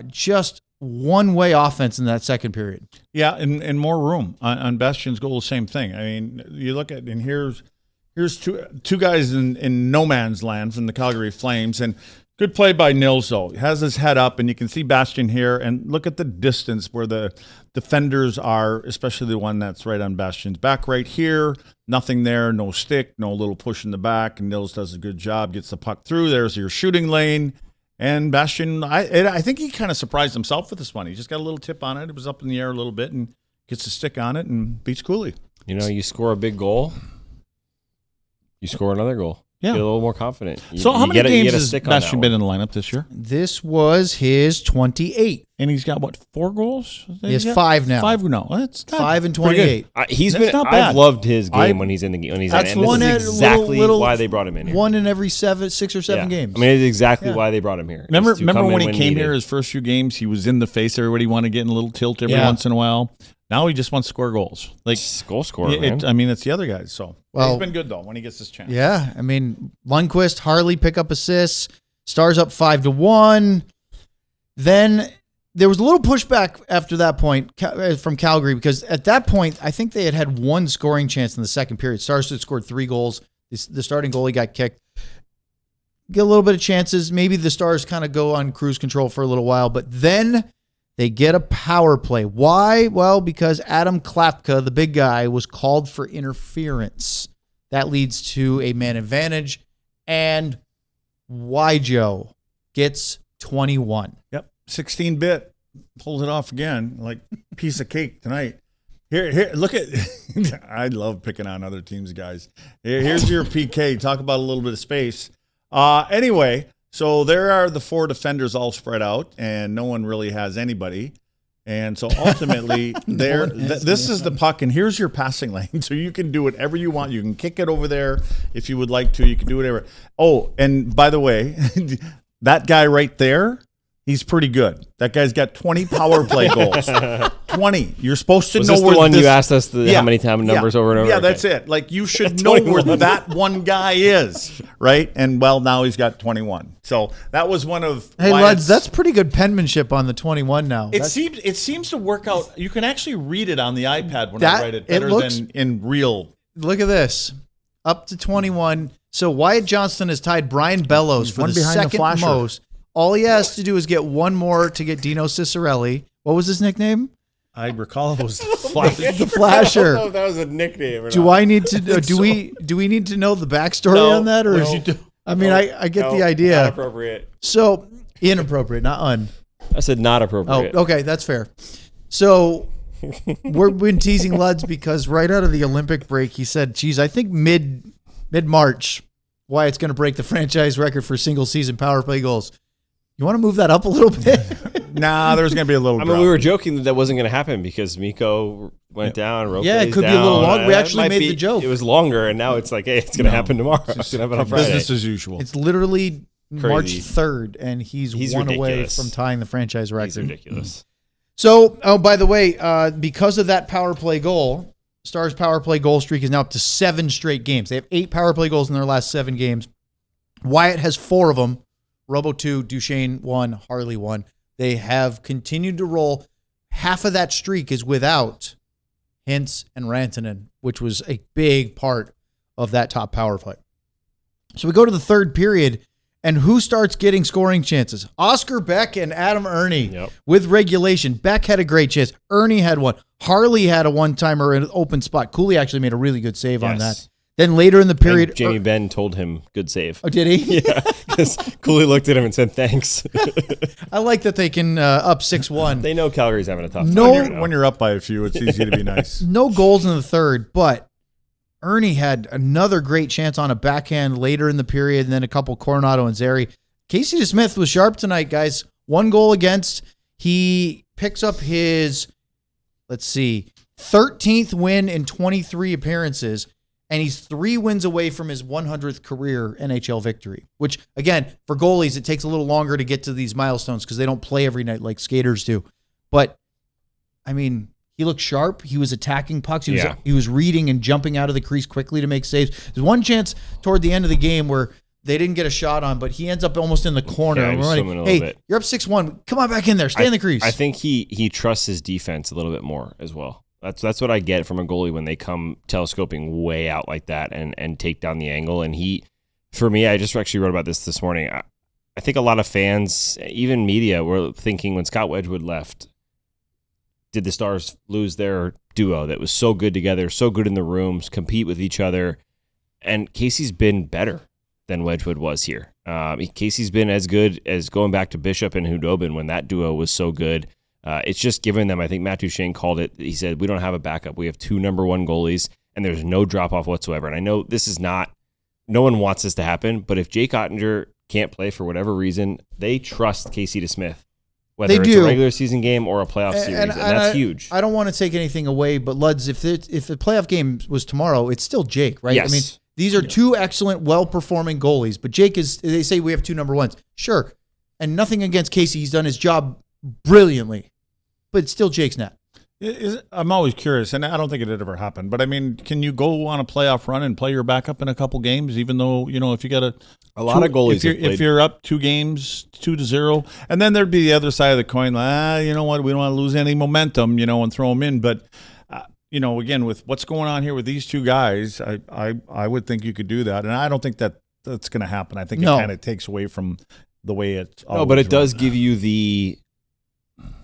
S3: just one-way offense in that second period.
S4: Yeah, and more room on Bastian's goal. The same thing. I mean, you look at and here's two guys in no man's land from the Calgary Flames, and good play by Nils though. He has his head up, and you can see Bastian here, and look at the distance where the defenders are, especially the one that's right on Bastian's back right here. Nothing there, no stick, no little push in the back, and Nils does a good job, gets the puck through. There's your shooting lane. And Bastian, I think he kind of surprised himself with this one. He just got a little tip on it. It was up in the air a little bit and gets a stick on it and beats Cooley.
S1: You know, you score a big goal, you score another goal.
S4: Yeah.
S1: Get a little more confident.
S4: So how many games has
S1: stick on
S4: Bastian
S1: that
S4: been
S1: one.
S4: in the lineup this year?
S3: This was his 28th.
S4: And he's got, what, 4 goals?
S3: He has 5 now.
S4: 5 now. That's not
S3: 5 and
S4: pretty good.
S3: 28.
S4: That's not bad.
S1: I've loved his game
S4: I-
S1: when he's in the game. When he's
S4: That's
S1: in, and
S3: one
S1: this
S3: at
S1: is exactly
S3: little-
S1: why they brought him in here.
S3: One in every 6 or 7
S1: Yeah.
S3: games.
S1: I mean, it's exactly
S3: Yeah.
S1: why they brought him here.
S4: Remember
S1: It's to come in
S4: when he came
S1: needed.
S4: here, his first few games, he was in the face. Everybody wanted to get in a little tilt every
S3: Yeah.
S4: once in a while. Now he just wants to score goals. Like
S1: goal scorer, man.
S4: I mean, it's the other guys. So
S3: Well,
S4: he's been good though when he gets his chance.
S3: Yeah, I mean, Lundqvist, Harley pick up assists. Stars up 5-1. Then there was a little pushback after that point from Calgary because at that point, I think they had one scoring chance in the second period. Stars had scored 3 goals. The starting goalie got kicked. Get a little bit of chances. Maybe the Stars kind of go on cruise control for a little while, but then they get a power play. Why? Well, because Adam Klapka, the big guy, was called for interference. That leads to a man advantage, and Joe gets 21.
S4: Yep, 16-bit pulls it off again, like piece of cake tonight. Here, look at. I love picking on other teams, guys. Here's your PK. Talk about a little bit of space. Anyway, so there are the 4 defenders all spread out, and no one really has anybody. And so ultimately, this is the puck, and here's your passing lane. So you can do whatever you want. You can kick it over there if you would like to. You can do whatever. Oh, and by the way, that guy right there, he's pretty good. That guy's got 20 power play goals. 20. You're supposed to know
S1: this
S4: where
S1: the one you asked us how many numbers over and over?
S4: Yeah,
S1: Okay.
S4: that's it. Like you should know where that one guy is, right? And well, now he's got 21. So that was one of
S3: Hey,
S4: Wyatt's-
S3: Luds, that's pretty good penmanship on the 21 now.
S4: It seems to work out. You can actually read it on the iPad when I
S3: That-
S4: write it
S3: it
S4: better
S3: looks-
S4: than in real.
S3: Look at this. Up to 21. So Wyatt Johnston has tied Brian Bellows for
S4: One
S3: the
S4: behind the
S3: second
S4: flasher.
S3: most. All he has to do is get one more to get Dino Cicerelli. What was his nickname?
S4: I recall it was the Flash.
S3: The Flasher.
S1: I don't know if that was a nickname or
S3: Do
S1: not.
S3: I need to? Do we need to know the backstory
S1: No,
S3: on that, or
S1: no.
S3: I mean, I get the idea.
S1: Not appropriate.
S3: So inappropriate, not un.
S1: I said not
S3: Oh,
S1: appropriate.
S3: okay, that's fair. So we've been teasing Luds because right out of the Olympic break, he said, "Geez, I think mid March, Wyatt's going to break the franchise record for single season power play goals." You want to move that up a little bit?
S4: Nah, there's going to be a little.
S1: I mean, we were joking that wasn't going to happen because Miko went down. Rope
S3: Yeah, it
S1: plays
S3: could be a little
S1: down.
S3: long. We
S1: It
S3: actually
S1: might
S3: made
S1: be-
S3: the joke.
S1: It was longer, and now it's like, hey, it's going to happen tomorrow. It's going to happen on Friday.
S4: business as usual.
S3: It's literally March
S1: Crazy.
S3: 3rd, and he's one away
S1: ridiculous.
S3: from tying the franchise
S1: It's
S3: record.
S1: ridiculous.
S3: So, by the way, because of that power play goal, Stars' power play goal streak is now up to 7 straight games. They have 8 power play goals in their last 7 games. Wyatt has 4 of them. Robo 2, Duchene 1, Harley 1. They have continued to roll. Half of that streak is without Hintz and Rantanen, which was a big part of that top power play. So we go to the third period, and who starts getting scoring chances? Oscar Beck and Adam Ernie.
S1: Yep.
S3: With regulation. Beck had a great chance. Ernie had one. Harley had a one-timer in an open spot. Cooley actually made a really good save on that. Then later in the period,
S1: And Jamie Benn told him, good save.
S3: oh, did he?
S1: Yeah, because Cooley looked at him and said, thanks.
S3: I like that they can up 6-1.
S1: They know Calgary's having a tough
S3: No-
S1: time.
S4: When you're up by a few, it's easy to be nice.
S3: No goals in the third, but Ernie had another great chance on a backhand later in the period, and then a couple Coronado and Zeri. Casey DeSmith was sharp tonight, guys. 1 goal against. He picks up his, 13th win in 23 appearances, and he's 3 wins away from his 100th career NHL victory, which, again, for goalies, it takes a little longer to get to these milestones because they don't play every night like skaters do. But, I mean, he looked sharp. He was attacking pucks. He was reading and jumping out of the crease quickly to make saves. There's one chance toward the end of the game where they didn't get a shot on, but he ends up almost in the corner.
S1: Yeah,
S3: And
S1: just
S3: we're
S1: swimming a
S3: like,
S1: little
S3: hey,
S1: bit.
S3: you're up 6-1. Come on back in there. Stay in the crease.
S1: I think he trusts his defense a little bit more as well. That's what I get from a goalie when they come telescoping way out like that and take down the angle. And for me, I just actually wrote about this morning. I think a lot of fans, even media, were thinking when Scott Wedgwood left, did the Stars lose their duo that was so good together, so good in the rooms, compete with each other? And Casey's been better than Wedgwood was here. Casey's been as good as going back to Bishop and Hudobin when that duo was so good. It's just given them, I think Matt Duchene called it, he said, we don't have a backup. We have 2 number 1 goalies, and there's no drop-off whatsoever. And I know this is not, no one wants this to happen, but if Jake Ottinger can't play for whatever reason, they trust Casey DeSmith, whether it's a regular season game or a playoff series, and that's huge.
S3: I don't want to take anything away, but Luds, if the playoff game was tomorrow, it's still Jake, right?
S1: Yes.
S3: I mean, these are 2 excellent, well-performing goalies, but Jake is, they say we have 2 number 1s. Sure, and nothing against Casey. He's done his job brilliantly, but it's still Jake's net.
S4: I'm always curious, and I don't think it ever happened. But I mean, can you go on a playoff run and play your backup in a couple games, even though if you got
S1: a lot of goalies
S4: if you're up 2 games, 2-0, and then there'd be the other side of the coin. You know what? We don't want to lose any momentum, and throw them in. But again, with what's going on here with these 2 guys, I would think you could do that, and I don't think that's going to happen. I think it kind of takes away from the way it's.
S1: No, but it does give you the.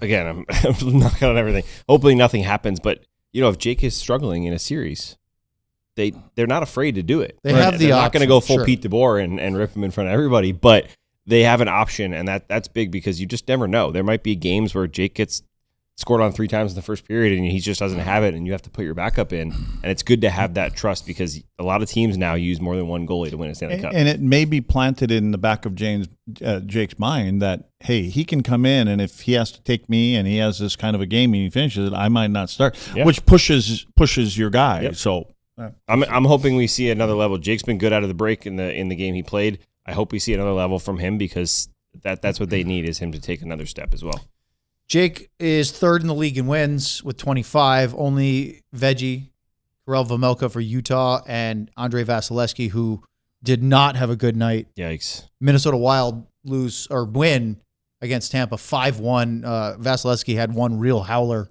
S1: Again, I'm knocking on everything. Hopefully nothing happens, but if Jake is struggling in a series, they're not afraid to do it.
S3: They have the
S1: They're
S3: option.
S1: not going to go full
S3: Sure.
S1: Pete DeBoer and rip him in front of everybody, but they have an option, and that's big because you just never know. There might be games where Jake gets scored on 3 times in the first period and he just doesn't have it, and you have to put your backup in. And it's good to have that trust because a lot of teams now use more than one goalie to win a Stanley Cup.
S4: And it may be planted in the back of Jake's mind that, hey, he can come in, and if he has to take me and he has this kind of a game and he finishes it, I might not start, which pushes your guy. Yep. So
S1: I'm hoping we see another level. Jake's been good out of the break in the game he played. I hope we see another level from him because that's what they need is him to take another step as well.
S3: Jake is 3rd in the league in wins with 25. Only Veggie, Karel Vejmelka for Utah, and Andrei Vasilevsky, who did not have a good night.
S1: Yikes.
S3: Minnesota Wild win against Tampa 5-1. Vasilevsky had one real howler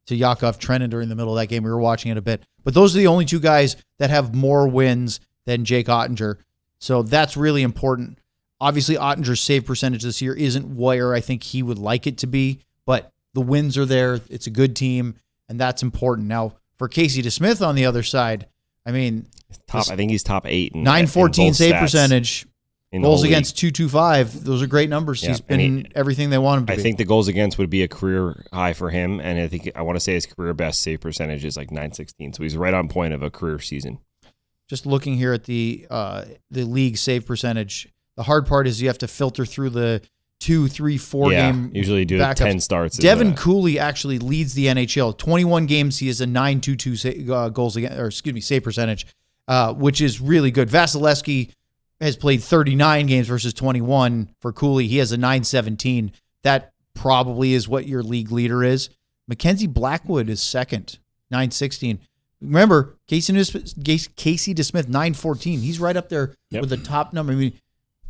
S3: to Yakov Trenin during the middle of that game. We were watching it a bit. But those are the only 2 guys that have more wins than Jake Ottinger. So that's really important. Obviously, Ottinger's save percentage this year isn't where I think he would like it to be. But the wins are there. It's a good team, and that's important. Now, for Casey DeSmith on the other side, I mean,
S1: I think he's top 8 in
S3: .914 save
S1: stats
S3: percentage,
S1: in
S3: goals
S1: the
S3: against .225. Those are great numbers.
S1: Yeah,
S3: He's been everything they want him to be.
S1: I think the goals against would be a career high for him, and I want to say his career best save percentage is like .916. So he's right on point of a career season.
S3: Just looking here at the league save percentage, the hard part is you have to filter through the 2, 3, 4 game.
S1: Usually do
S3: backups.
S1: 10 starts.
S3: Devin Cooley actually leads the NHL. 21 games, he has a .922 goals against, save percentage, which is really good. Vasilevsky has played 39 games versus 21 for Cooley. He has a .917. That probably is what your league leader is. Mackenzie Blackwood is second, .916. Remember, Casey DeSmith, .914. He's right up there with the top number. I mean,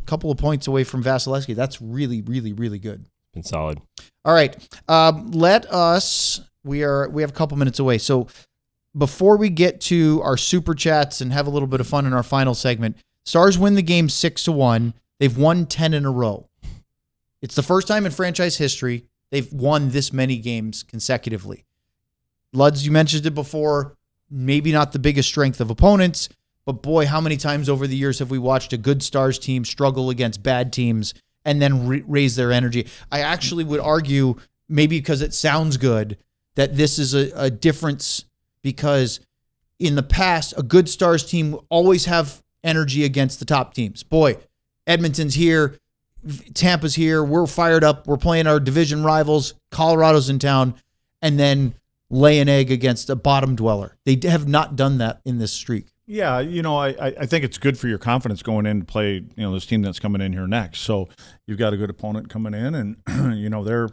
S3: couple of points away from Vasilevsky. That's really, really, really good.
S1: Been solid.
S3: All right. We have a couple minutes away. So before we get to our super chats and have a little bit of fun in our final segment, Stars win the game 6-1. They've won 10 in a row. It's the first time in franchise history they've won this many games consecutively. Luds, you mentioned it before, maybe not the biggest strength of opponents, but boy, how many times over the years have we watched a good Stars team struggle against bad teams and then raise their energy? I actually would argue, maybe because it sounds good, that this is a difference because in the past, a good Stars team will always have energy against the top teams. Boy, Edmonton's here, Tampa's here, we're fired up, we're playing our division rivals, Colorado's in town, and then lay an egg against a bottom dweller. They have not done that in this streak.
S4: Yeah, I think it's good for your confidence going in to play, this team that's coming in here next. So you've got a good opponent coming in, and, they're,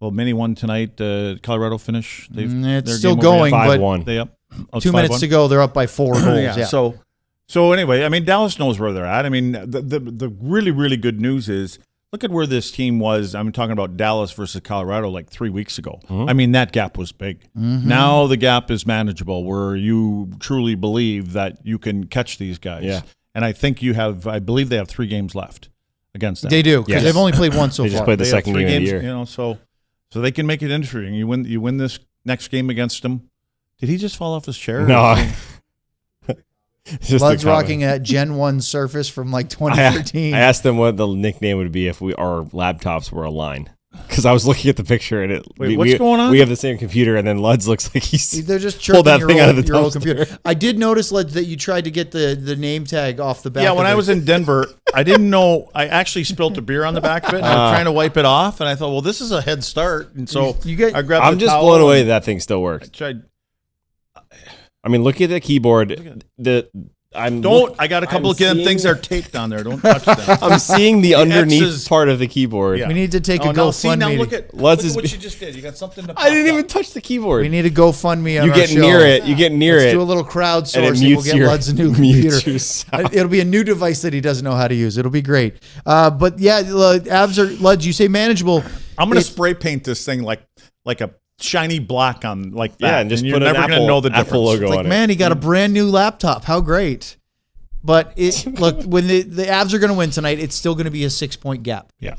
S4: many won tonight. Colorado finish.
S3: It's still going, but
S1: 5-1.
S4: They up.
S3: 2 minutes to go. They're up by 4 goals.
S4: Yeah. So anyway, I mean, Dallas knows where they're at. I mean, the really, really good news is, look at where this team was. I'm talking about Dallas versus Colorado like 3 weeks ago. Mm-hmm. I mean, that gap was big. Mm-hmm. Now the gap is manageable where you truly believe that you can catch these guys.
S1: Yeah.
S4: And I think I believe they have 3 games left against them.
S3: They do, because they've only played one so
S1: they
S3: far.
S1: Just played the second game of the year.
S4: So they can make it interesting. You win this next game against them. Did he just fall off his chair?
S1: No.
S3: Blood's rocking a Gen 1 Surface from like 2013.
S1: I asked them what the nickname would be if our laptops were aligned. Because I was looking at the picture and
S4: what's going on?
S1: We have the same computer, and then Luds looks like
S3: they're just
S1: pulled that thing out of the
S3: your old computer. I did notice, Luds, that you tried to get the name tag off the back.
S4: Yeah, when I was in Denver, I didn't know. I actually spilled a beer on the back of it. And I was trying to wipe it off, and I thought, well, this is a head start. And so I grabbed.
S1: I'm just blown away that thing still works.
S4: I tried.
S1: I mean, look at the keyboard.
S4: I got a couple of things that are taped on there. Don't touch them.
S1: I'm seeing the underneath
S4: X's.
S1: part of the keyboard.
S4: Yeah.
S3: We need to take a
S4: no, see, now
S3: GoFundMe.
S4: look at
S1: Let's
S4: what you just did. You got something to
S1: I didn't
S4: pop
S1: even
S4: up.
S1: touch the keyboard.
S3: We need a GoFundMe on
S1: You
S3: our
S1: get
S3: show.
S1: near it. You get near
S3: Let's
S1: it.
S3: do a little
S1: and it
S3: crowdsourcing.
S1: mutes
S3: We'll get
S1: your,
S3: Lud's a new
S1: mutes
S3: computer.
S1: your sound.
S3: It'll be a new device that he doesn't know how to use. It'll be great. But yeah, abs are, Luds, you say manageable.
S4: I'm going to spray paint this thing like a shiny black on like that.
S1: Yeah, and just
S4: you're
S1: put an
S4: never going to know the difference.
S1: Apple logo
S3: It's like,
S1: on it.
S3: man, he got a brand new laptop. How great. But look, when the Avs are going to win tonight, it's still going to be a 6-point gap.
S4: Yeah.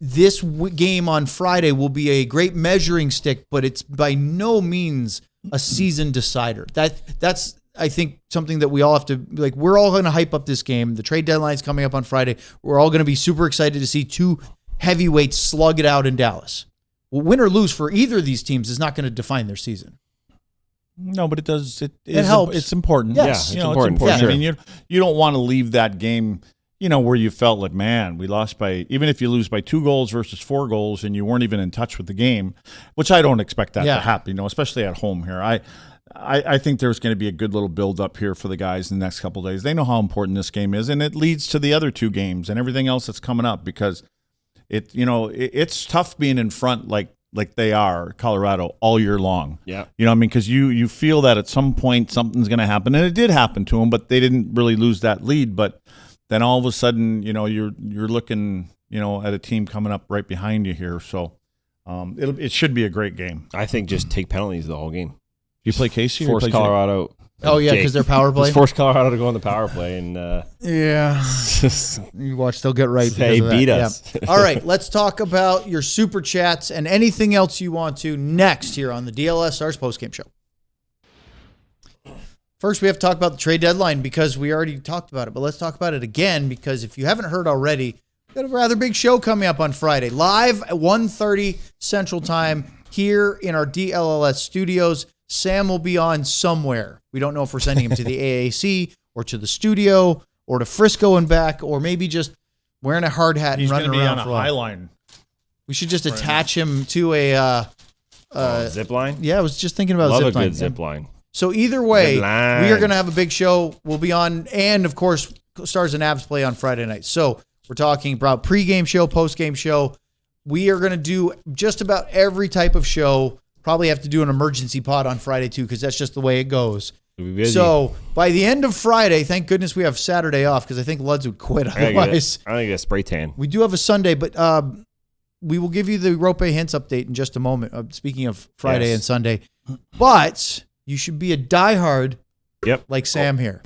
S3: This game on Friday will be a great measuring stick, but it's by no means a season decider. That's I think something that we all have to like. We're all going to hype up this game. The trade deadline's coming up on Friday. We're all going to be super excited to see two heavyweights slug it out in Dallas. Well, win or lose for either of these teams is not going to define their season.
S4: No, but it does. It
S3: helps.
S4: It's important.
S3: Yes.
S1: Yeah, it's important, for
S4: I
S1: sure.
S4: mean, you don't want to leave that game, where you felt like, man, we lost by, even if you lose by 2 goals versus 4 goals and you weren't even in touch with the game, which I don't expect that to happen, especially at home here. I think there's going to be a good little build up here for the guys in the next couple of days. They know how important this game is, and it leads to the other 2 games and everything else that's coming up because it's tough being in front like they are, Colorado, all year long.
S1: Yeah.
S4: You know what I mean? Because you feel that at some point something's going to happen. And it did happen to them, but they didn't really lose that lead. But then all of a sudden, you're looking, at a team coming up right behind you here. So it should be a great game.
S1: I think just take penalties the whole game.
S4: You play Casey or you
S1: Force
S4: play
S1: Colorado.
S3: Oh, yeah, because they're power play.
S1: Just force Colorado to go on the power play and
S3: Yeah. You watch, they'll get right.
S1: They
S3: because of that.
S1: beat us.
S3: Yeah. All right, let's talk about your super chats and anything else you want to next here on the DLS Stars postgame show. First, we have to talk about the trade deadline because we already talked about it, but let's talk about it again because if you haven't heard already, we've got a rather big show coming up on Friday, live at 1:30 Central Time here in our DLLS studios. Sam will be on somewhere. We don't know if we're sending him to the AAC or to the studio or to Frisco and back, or maybe just wearing a hard hat and running around for a
S4: high
S3: while.
S4: line.
S3: We should just attach him to a
S1: zip line.
S3: yeah, I was just thinking about
S1: Love
S3: zip
S1: a
S3: line.
S1: good zip line.
S3: So either way,
S1: Zip line.
S3: we are going to have a big show. We'll be on, and of course, Stars and Avs play on Friday night. So we're talking about pregame show, postgame show. We are going to do just about every type of show. Probably have to do an emergency pod on Friday too, because that's just the way it goes.
S1: We'll be busy.
S3: So by the end of Friday, thank goodness we have Saturday off because I think Luds would quit otherwise.
S1: I think a spray tan.
S3: We do have a Sunday, but we will give you the Rope Hints update in just a moment. Speaking of Friday and Sunday, but you should be a diehard, like Sam here.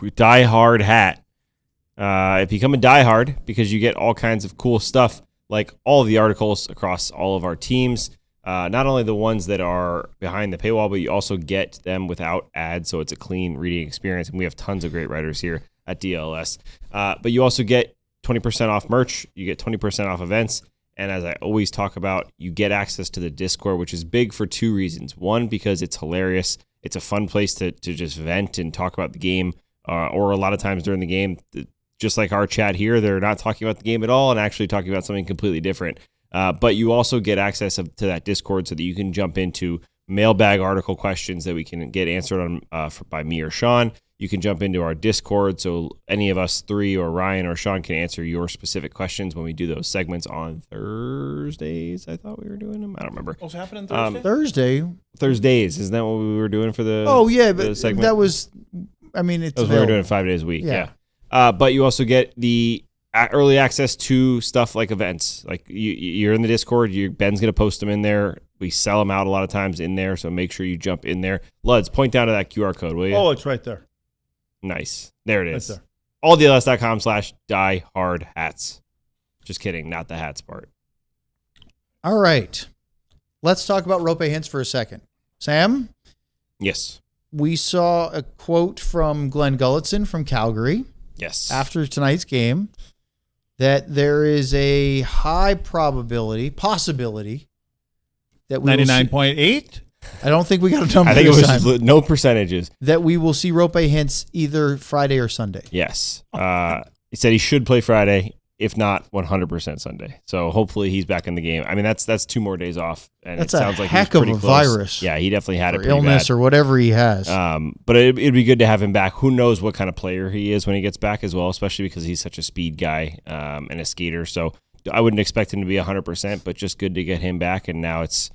S1: Diehard hat. Become a diehard because you get all kinds of cool stuff, like all of the articles across all of our teams. Not only the ones that are behind the paywall, but you also get them without ads, so it's a clean reading experience. And we have tons of great writers here at DLS. But you also get 20% off merch. You get 20% off events. And as I always talk about, you get access to the Discord, which is big for 2 reasons. One, because it's hilarious. It's a fun place to just vent and talk about the game. Or a lot of times during the game, just like our chat here, they're not talking about the game at all and actually talking about something completely different. But you also get access to that Discord so that you can jump into mailbag article questions that we can get answered on by me or Sean. You can jump into our Discord so any of us 3 or Ryan or Sean can answer your specific questions when we do those segments on Thursdays. I thought we were doing them. I don't remember.
S4: What's happening Thursday?
S3: Thursdays.
S1: Isn't that what we were doing for the
S3: but
S1: segment?
S3: that was, I mean, it's
S1: we were doing it 5 days a week.
S3: Yeah.
S1: But you also get the early access to stuff like events. Like you're in the Discord. Ben's going to post them in there. We sell them out a lot of times in there, so make sure you jump in there. Luds, point down to that QR code, will you?
S4: Oh, it's right there.
S1: Nice. There it is.
S4: Right there.
S1: alldls.com/diehardhats. Just kidding. Not the hats part.
S3: All right. Let's talk about Rope Hints for a second. Sam?
S1: Yes.
S3: We saw a quote from Glenn Gulletson from Calgary
S1: Yes.
S3: after tonight's game that there is a high possibility that we
S4: 99.8?
S3: I don't think we got a number
S1: I think it
S3: this
S1: was
S3: time,
S1: no percentages.
S3: that we will see Rope Hints either Friday or Sunday.
S1: Yes. He said he should play Friday. if not 100% Sunday. So hopefully he's back in the game. I mean, that's 2 more days off, and
S3: That's
S1: it
S3: a
S1: sounds like
S3: heck
S1: he's pretty
S3: of a
S1: close.
S3: virus.
S1: Yeah, he definitely had it
S3: Or
S1: pretty
S3: illness
S1: bad.
S3: or whatever he has.
S1: But it'd be good to have him back. Who knows what kind of player he is when he gets back as well, especially because he's such a speed guy and a skater. So I wouldn't expect him to be 100%, but just good to get him back. And now it's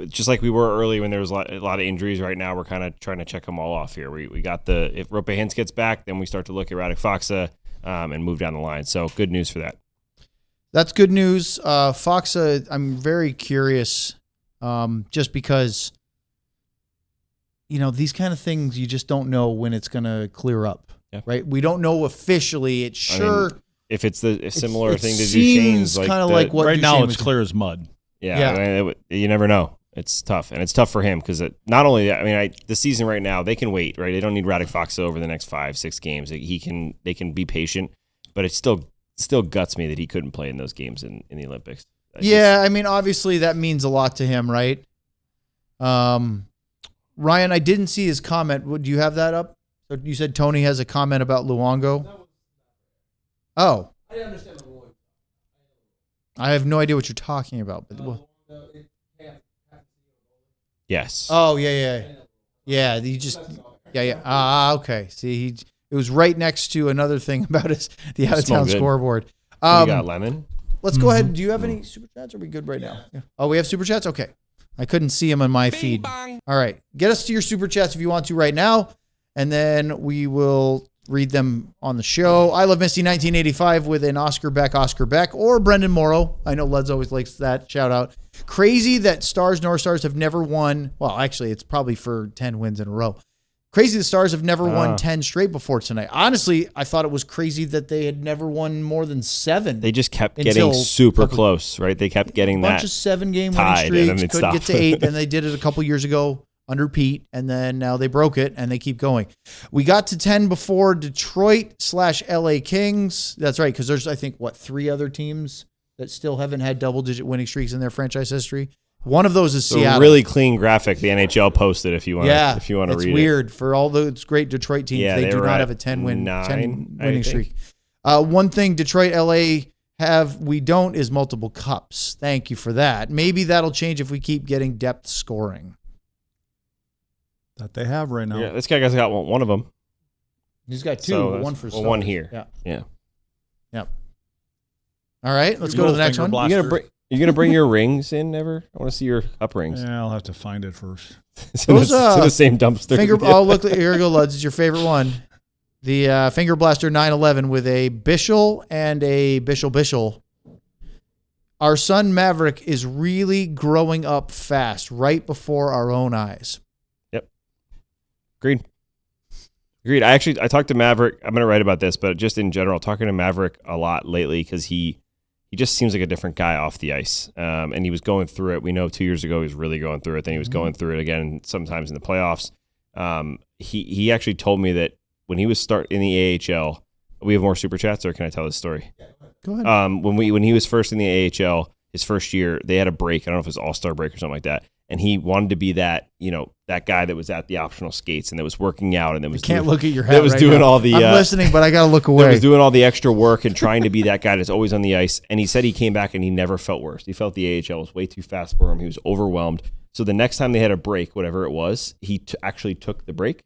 S1: just like we were early when there was a lot of injuries. Right now, we're kind of trying to check them all off here. We got if Rope Hintz gets back, then we start to look at Radek Faksa and move down the line. So good news for that.
S3: That's good news. Faksa, I'm very curious just because, these kind of things you just don't know when it's going to clear up, right? We don't know officially. It's sure.
S1: I mean, if it's a similar thing to
S3: seems
S1: Duchene's,
S3: kind of like what
S4: right
S3: Duchene
S4: now
S3: was
S4: it's clear as mud.
S1: Yeah. I mean, you never know. It's tough, and it's tough for him because not only that. I mean, the season right now they can wait, right? They don't need Radek Faksa over the next 5-6 games. They can be patient, but it's still guts me that he couldn't play in those games in the Olympics.
S3: I mean, obviously that means a lot to him, right? Ryan, I didn't see his comment. Do you have that up? So you said Tony has a comment about Luongo. Oh,
S6: I didn't understand the ruling.
S3: I have no idea what you're talking about. But
S1: Yes.
S3: oh yeah. You just okay. See, it was right next to another thing about the out of town
S1: good.
S3: scoreboard.
S1: You got Lemon.
S3: Let's go ahead. Do you have any super chats? Are we good right now? Yeah. Oh, we have super chats? Okay. I couldn't see them on my feed. All right. Get us to your super chats if you want to right now, and then we will read them on the show. I Love Misty 1985 with an Oscar Beck, or Brendan Morrow. I know Leds always likes that. Shout out. Crazy that North Stars have never won. Well, actually, it's probably for 10 wins in a row. Crazy the Stars have never won 10 straight before tonight. Honestly, I thought it was crazy that they had never won more than 7.
S1: They just kept getting super close, right? They kept getting
S3: bunch
S1: that
S3: of 7-game
S1: tied,
S3: winning
S1: and then
S3: streaks.
S1: they'd
S3: Couldn't get
S1: stop.
S3: to 8, and they did it a couple years ago under Pete, and then now they broke it, and they keep going. We got to 10 before Detroit/LA Kings. That's right, because there's, I think, 3 other teams that still haven't had double-digit winning streaks in their franchise history. One of those is
S1: So
S3: Seattle.
S1: really clean graphic the NHL posted if you want to read
S3: it's
S1: it.
S3: weird. For all those great Detroit teams,
S1: Yeah,
S3: they
S1: they
S3: do
S1: were
S3: not
S1: at
S3: have a 10 winning
S1: I
S3: streak. One thing Detroit, LA we don't is multiple cups. Thank you for that. Maybe that'll change if we keep getting depth scoring.
S4: That they have right now.
S1: Yeah, this guy got one of them.
S3: He's got 2,
S1: So
S3: one for
S1: well, one here.
S3: Yeah.
S1: Yeah.
S3: All right, let's go to the next one.
S1: You gonna bring your rings in ever? I want to see your up rings.
S4: Yeah, I'll have to find it first.
S1: It's in the same dumpster.
S3: Oh, look, here we go, Luds. It's your favorite one. The Finger Blaster 911 with a Bishel and a Bishel. Our son Maverick is really growing up fast right before our own eyes.
S1: Yep. Agreed. I talked to Maverick. I'm going to write about this, but just in general, talking to Maverick a lot lately because he just seems like a different guy off the ice. And he was going through it. We know 2 years ago he was really going through it. Then he was going through it again sometimes in the playoffs. He actually told me that when he was in the AHL, we have more super chats, or can I tell this story?
S3: Go ahead.
S1: When he was first in the AHL, his first year, they had a break. I don't know if it was All-Star break or something like that. And he wanted to be that guy that was at the optional skates and that was working out and that was
S3: look at your head.
S1: That was doing all the.
S3: I'm listening, but I got to look away.
S1: That was doing all the extra work and trying to be that guy that's always on the ice. And he said he came back and he never felt worse. He felt the AHL was way too fast for him. He was overwhelmed. So the next time they had a break, whatever it was, he actually took the break.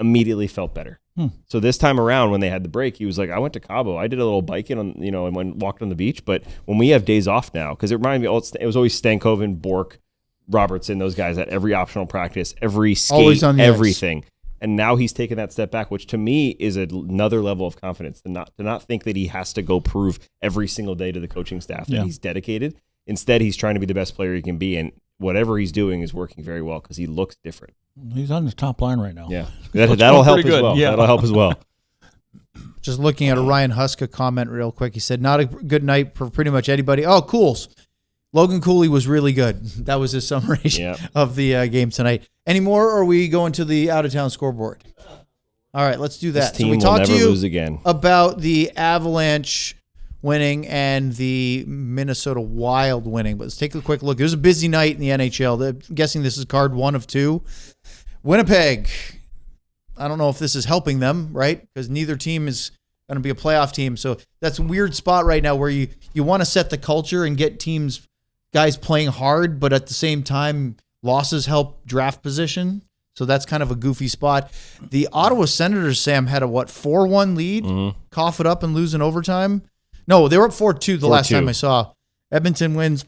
S1: Immediately felt better. So this time around, when they had the break, he was like, "I went to Cabo. I did a little biking and walked on the beach. But when we have days off now, because it reminded me, it was always Stankoven, Bourque, Robertson, those guys at every optional practice, every skate,
S3: always on the
S1: everything. Ice. And now he's taken that step back, which to me is another level of confidence to not think that he has to go prove every single day to the coaching staff that he's dedicated. Instead, he's trying to be the best player he can be, and whatever he's doing is working very well because he looks different.
S4: He's on the top line right now.
S1: Yeah, that'll help as
S4: good.
S1: well.
S4: Yeah.
S1: That'll help as well.
S3: Just looking at a Ryan Huska comment real quick. He said, not a good night for pretty much anybody. Oh, Cools. Logan Cooley was really good. That was his summation of the game tonight. Any more, or are we going to the out-of-town scoreboard? All right, let's do that.
S1: This team
S3: we
S1: will
S3: talked
S1: never
S3: to you
S1: lose again.
S3: about the Avalanche winning and the Minnesota Wild winning. But let's take a quick look. It was a busy night in the NHL. I'm guessing this is card 1 of 2. Winnipeg. I don't know if this is helping them, right? Because neither team is going to be a playoff team. So that's a weird spot right now where you want to set the culture and get guys playing hard, but at the same time, losses help draft position. So that's kind of a goofy spot. The Ottawa Senators, Sam, had a 4-1 lead, cough it up and lose in overtime. No, they were up 4-2 the last time I saw. Edmonton wins,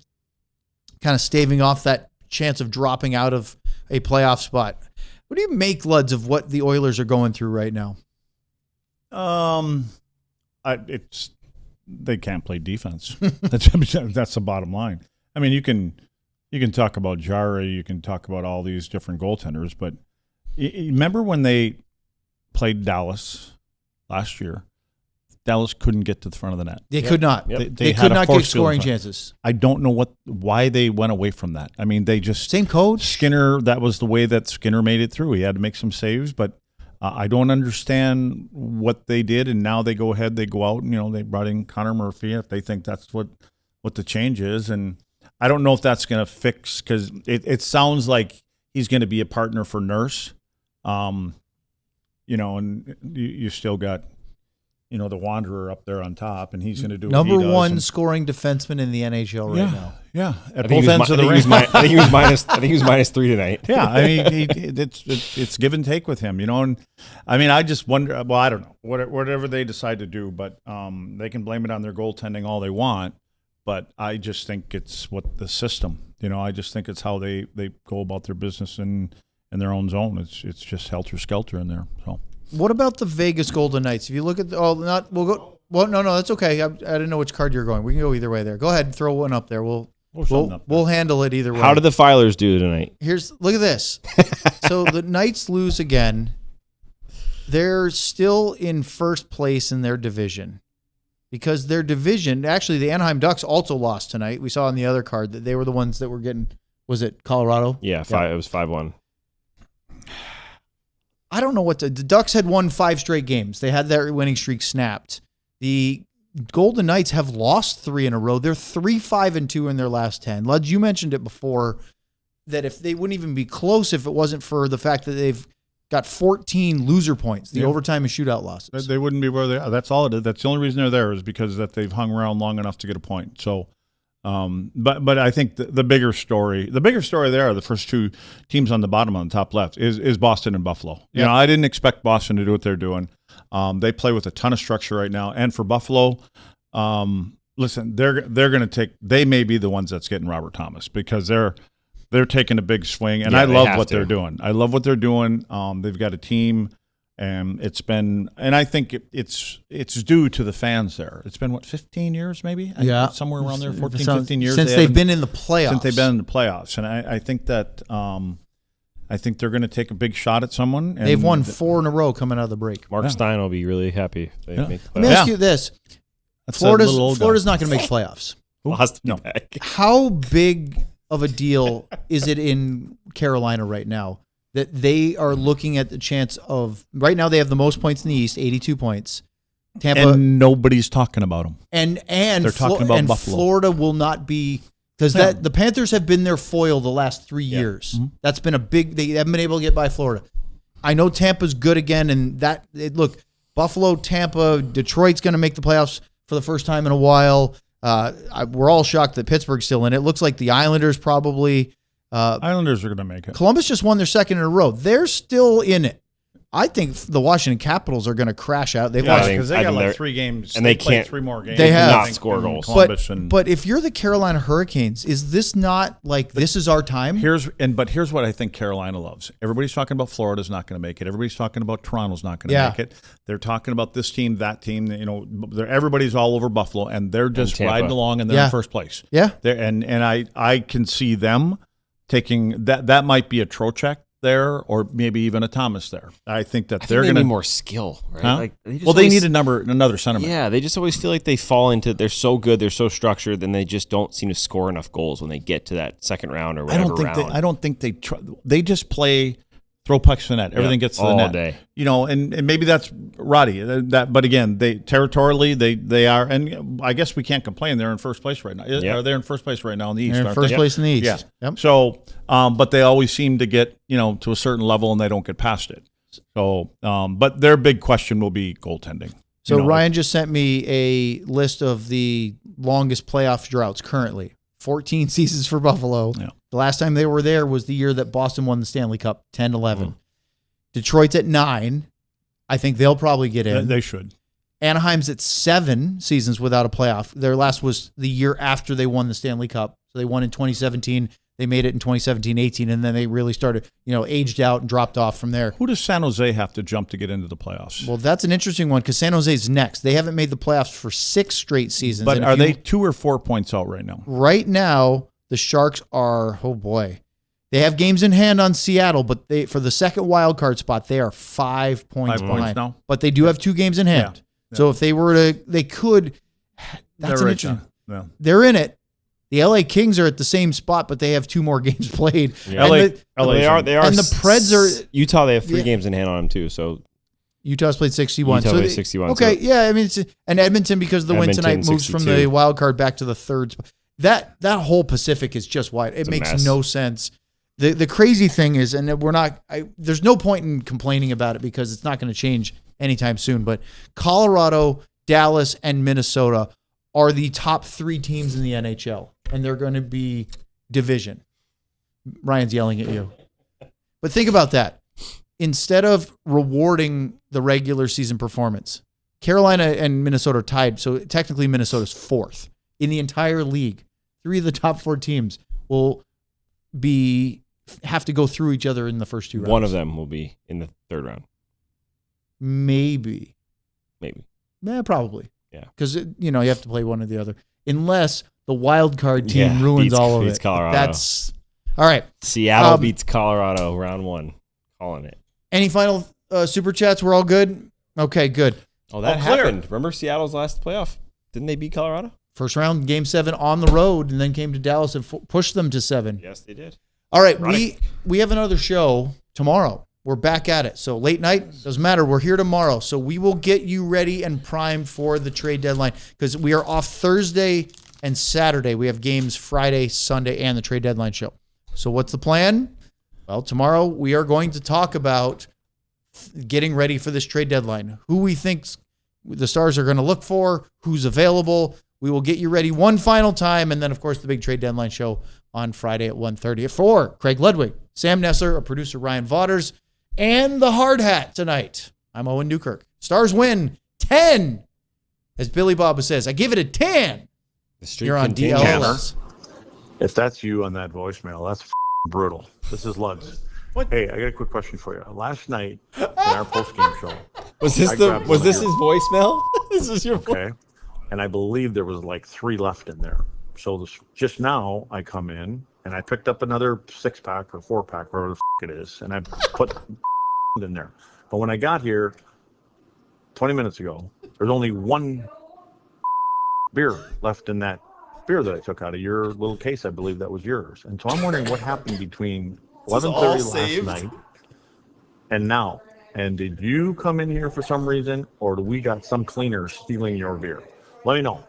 S3: kind of staving off that chance of dropping out of a playoff spot. What do you make, Luds, of what the Oilers are going through right now?
S4: They can't play defense. That's the bottom line. I mean, you can talk about Jari, you can talk about all these different goaltenders, but remember when they played Dallas last year? Dallas couldn't get to the front of the net.
S3: They could not.
S4: Yep.
S3: They could not get scoring chances.
S4: I don't know why they went away from that. I mean, they just
S3: same coach.
S4: Skinner. That was the way that Skinner made it through. He had to make some saves, but I don't understand what they did. And now they go ahead. They go out and they brought in Connor Murphy if they think that's what the change is. And I don't know if that's going to fix because it sounds like he's going to be a partner for Nurse. And you still got. The Wanderer up there on top, and he's going to do
S3: number one scoring defenseman in the NHL right now.
S4: Yeah, at both ends of the ring.
S1: I think he was minus 3 tonight.
S4: Yeah, I mean, it's give and take with him, And I mean, I just wonder. Well, I don't know whatever they decide to do, but they can blame it on their goaltending all they want. But I just think it's the system. I just think it's how they go about their business in their own zone. It's just helter skelter in there. So.
S3: What about the Vegas Golden Knights? If you look at no, that's okay. I didn't know which card you're going. We can go either way there. Go ahead and throw one up there. We'll handle it either way.
S1: How did the Filers do tonight?
S3: Look at this. So the Knights lose again. They're still in first place in their division because their division, actually the Anaheim Ducks also lost tonight. We saw on the other card that they were the ones that were getting, was it Colorado?
S1: Yeah, it was 5-1.
S3: I don't know the Ducks had won 5 straight games. They had their winning streak snapped. The Golden Knights have lost 3 in a row. They're 3-5-2 in their last 10. Lud, you mentioned it before that if they wouldn't even be close if it wasn't for the fact that they've got 14 loser points, the overtime and shootout losses.
S4: They wouldn't be where they are. That's all it is. That's the only reason they're there is because that they've hung around long enough to get a point. So, but I think the bigger story there are the first 2 teams on the bottom on the top left is Boston and Buffalo.
S3: Yeah.
S4: I didn't expect Boston to do what they're doing. They play with a ton of structure right now, and for Buffalo, listen, they're going to they may be the ones that's getting Robert Thomas because they're taking a big swing, and I love what they're doing. I love what they're doing. They've got a team. And I think it's due to the fans there. It's been 15 years maybe?
S3: Yeah.
S4: Somewhere around there, 14, 15 years.
S3: Since they've been in the playoffs.
S4: Since they've been in the playoffs. And I think that I think they're going to take a big shot at someone. And
S3: they've won 4 in a row coming out of the break.
S1: Mark Stein will be really happy. They make the playoffs.
S3: Let me ask you this. Florida's not going to make playoffs.
S1: No.
S3: How big of a deal is it in Carolina right now? That they are looking at the chance of right now they have the most points in the East, 82 points. Tampa
S4: and nobody's talking about them.
S3: And
S4: they're talking about Buffalo.
S3: Florida will not be because the Panthers have been their foil the last 3 years. Mm-hmm. That's been they haven't been able to get by Florida. I know Tampa's good again, and look, Buffalo, Tampa, Detroit's going to make the playoffs for the first time in a while. We're all shocked that Pittsburgh's still in it. Looks like the Islanders probably.
S4: Islanders are going to make it.
S3: Columbus just won their second in a row. They're still in it. I think the Washington Capitals are going to crash out. They've
S4: lost because they got 3 games,
S1: and they can't
S4: 3 more games.
S3: They have
S1: not score goals.
S3: But if you're the Carolina Hurricanes, is this not like this is our time?
S4: Here's what I think Carolina loves. Everybody's talking about Florida's not going to make it. Everybody's talking about Toronto's not going to make it. They're talking about this team, that team. Everybody's all over Buffalo, and they're just riding along, and they're in first place.
S3: Yeah,
S4: and I can see them taking that might be a Trocheck there or maybe even a Thomas there. I think that they're going to
S1: need more skill, right?
S4: Huh? They need another centerman.
S1: Yeah, they just always feel like they fall into they're so good, they're so structured, then they just don't seem to score enough goals when they get to that second round or whatever round.
S4: I don't think they just play throw pucks in the net. Everything gets to the net.
S1: Day.
S4: And maybe that's Roddy. But again, they territorially they are, and I guess we can't complain. They're in first place right now. Are they in first place right now in the East?
S3: They're in first place in the East.
S4: Yeah.
S3: Yep.
S4: So, but they always seem to get to a certain level, and they don't get past it. So, but their big question will be goaltending.
S3: So Ryan just sent me a list of the longest playoff droughts currently. 14 seasons for Buffalo.
S4: Yeah.
S3: The last time they were there was the year that Boston won the Stanley Cup, 10-11. Detroit's at 9. I think they'll probably get in.
S4: They should.
S3: Anaheim's at 7 seasons without a playoff. Their last was the year after they won the Stanley Cup. So they won in 2017. They made it in 2017-18, and then they really started, aged out and dropped off from there.
S4: Who does San Jose have to jump to get into the playoffs?
S3: Well, that's an interesting one because San Jose's next. They haven't made the playoffs for 6 straight seasons.
S4: But are they 2 or 4 points out right now?
S3: Right now, the Sharks are, oh boy. They have games in hand on Seattle, but for the second wild card spot, they are 5 points behind.
S4: Points now?
S3: But they do have 2 games in hand.
S4: Yeah.
S3: So if they were to, they could. That's an interesting.
S4: Yeah.
S3: They're in it. The LA Kings are at the same spot, but they have 2 more games played.
S1: Yeah.
S3: They are. And the Preds are
S1: Utah. They have 3 games in hand on them too. So
S3: Utah's played 61.
S1: Utah played 61.
S3: Okay,
S1: so.
S3: yeah. I mean, and Edmonton because of the win tonight moves
S1: 62.
S3: from the wild card back to the 3rd spot. That whole Pacific is just wide. It makes
S1: mess.
S3: no sense. The crazy thing is, and we're not. There's no point in complaining about it because it's not going to change anytime soon. But Colorado, Dallas, and Minnesota are the top 3 teams in the NHL, and they're going to be division. Ryan's yelling at you. But think about that. Instead of rewarding the regular season performance, Carolina and Minnesota are tied, so technically Minnesota's 4th in the entire league. 3 of the top 4 teams will have to go through each other in the first 2 rounds.
S1: One of them will be in the 3rd round.
S3: Maybe. Yeah, probably.
S1: Yeah.
S3: Because, you have to play one or the other. Unless the wild card team ruins all of it.
S1: Colorado.
S3: That's all right.
S1: Seattle beats Colorado round 1. Calling it.
S3: Any final super chats? We're all good? Okay, good.
S1: Oh, that happened. Remember Seattle's last playoff? Didn't they beat Colorado?
S3: First round, game 7 on the road, and then came to Dallas and pushed them to 7.
S1: Yes, they did.
S3: All right, we have another show tomorrow. We're back at it. So late night, doesn't matter. We're here tomorrow. So we will get you ready and primed for the trade deadline because we are off Thursday and Saturday. We have games Friday, Sunday, and the trade deadline show. So what's the plan? Well, tomorrow we are going to talk about getting ready for this trade deadline. Who we think the Stars are going to look for, who's available. We will get you ready one final time. And then, of course, the big trade deadline show on Friday at 1:30. For Craig Ludwig, Sam Nesser, our producer Ryan Vaughters, and the hard hat tonight. I'm Owen Newkirk. Stars win 10. As Billy Bob says, I give it a 10. You're on Dlls.
S6: If that's you on that voicemail, that's brutal. This is Luds. What? Hey, I got a quick question for you. Last night in our postgame show,
S1: was this his voicemail? This is your
S6: okay? And I believe there was like 3 left in there. So just now I come in and I picked up another 6-pack or 4-pack, whatever the it is, and I put in there. But when I got here 20 minutes ago, there's only 1 beer left in that beer that I took out of your little case. I believe that was yours. And so I'm wondering what happened between 11:30 last night and now. And did you come in here for some reason, or do we got some cleaners stealing your beer? Let me know.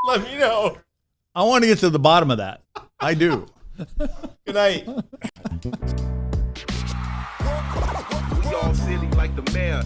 S1: Let me know.
S4: I want to get to the bottom of that. I do.
S1: Good night.
S7: We all silly like the mayor.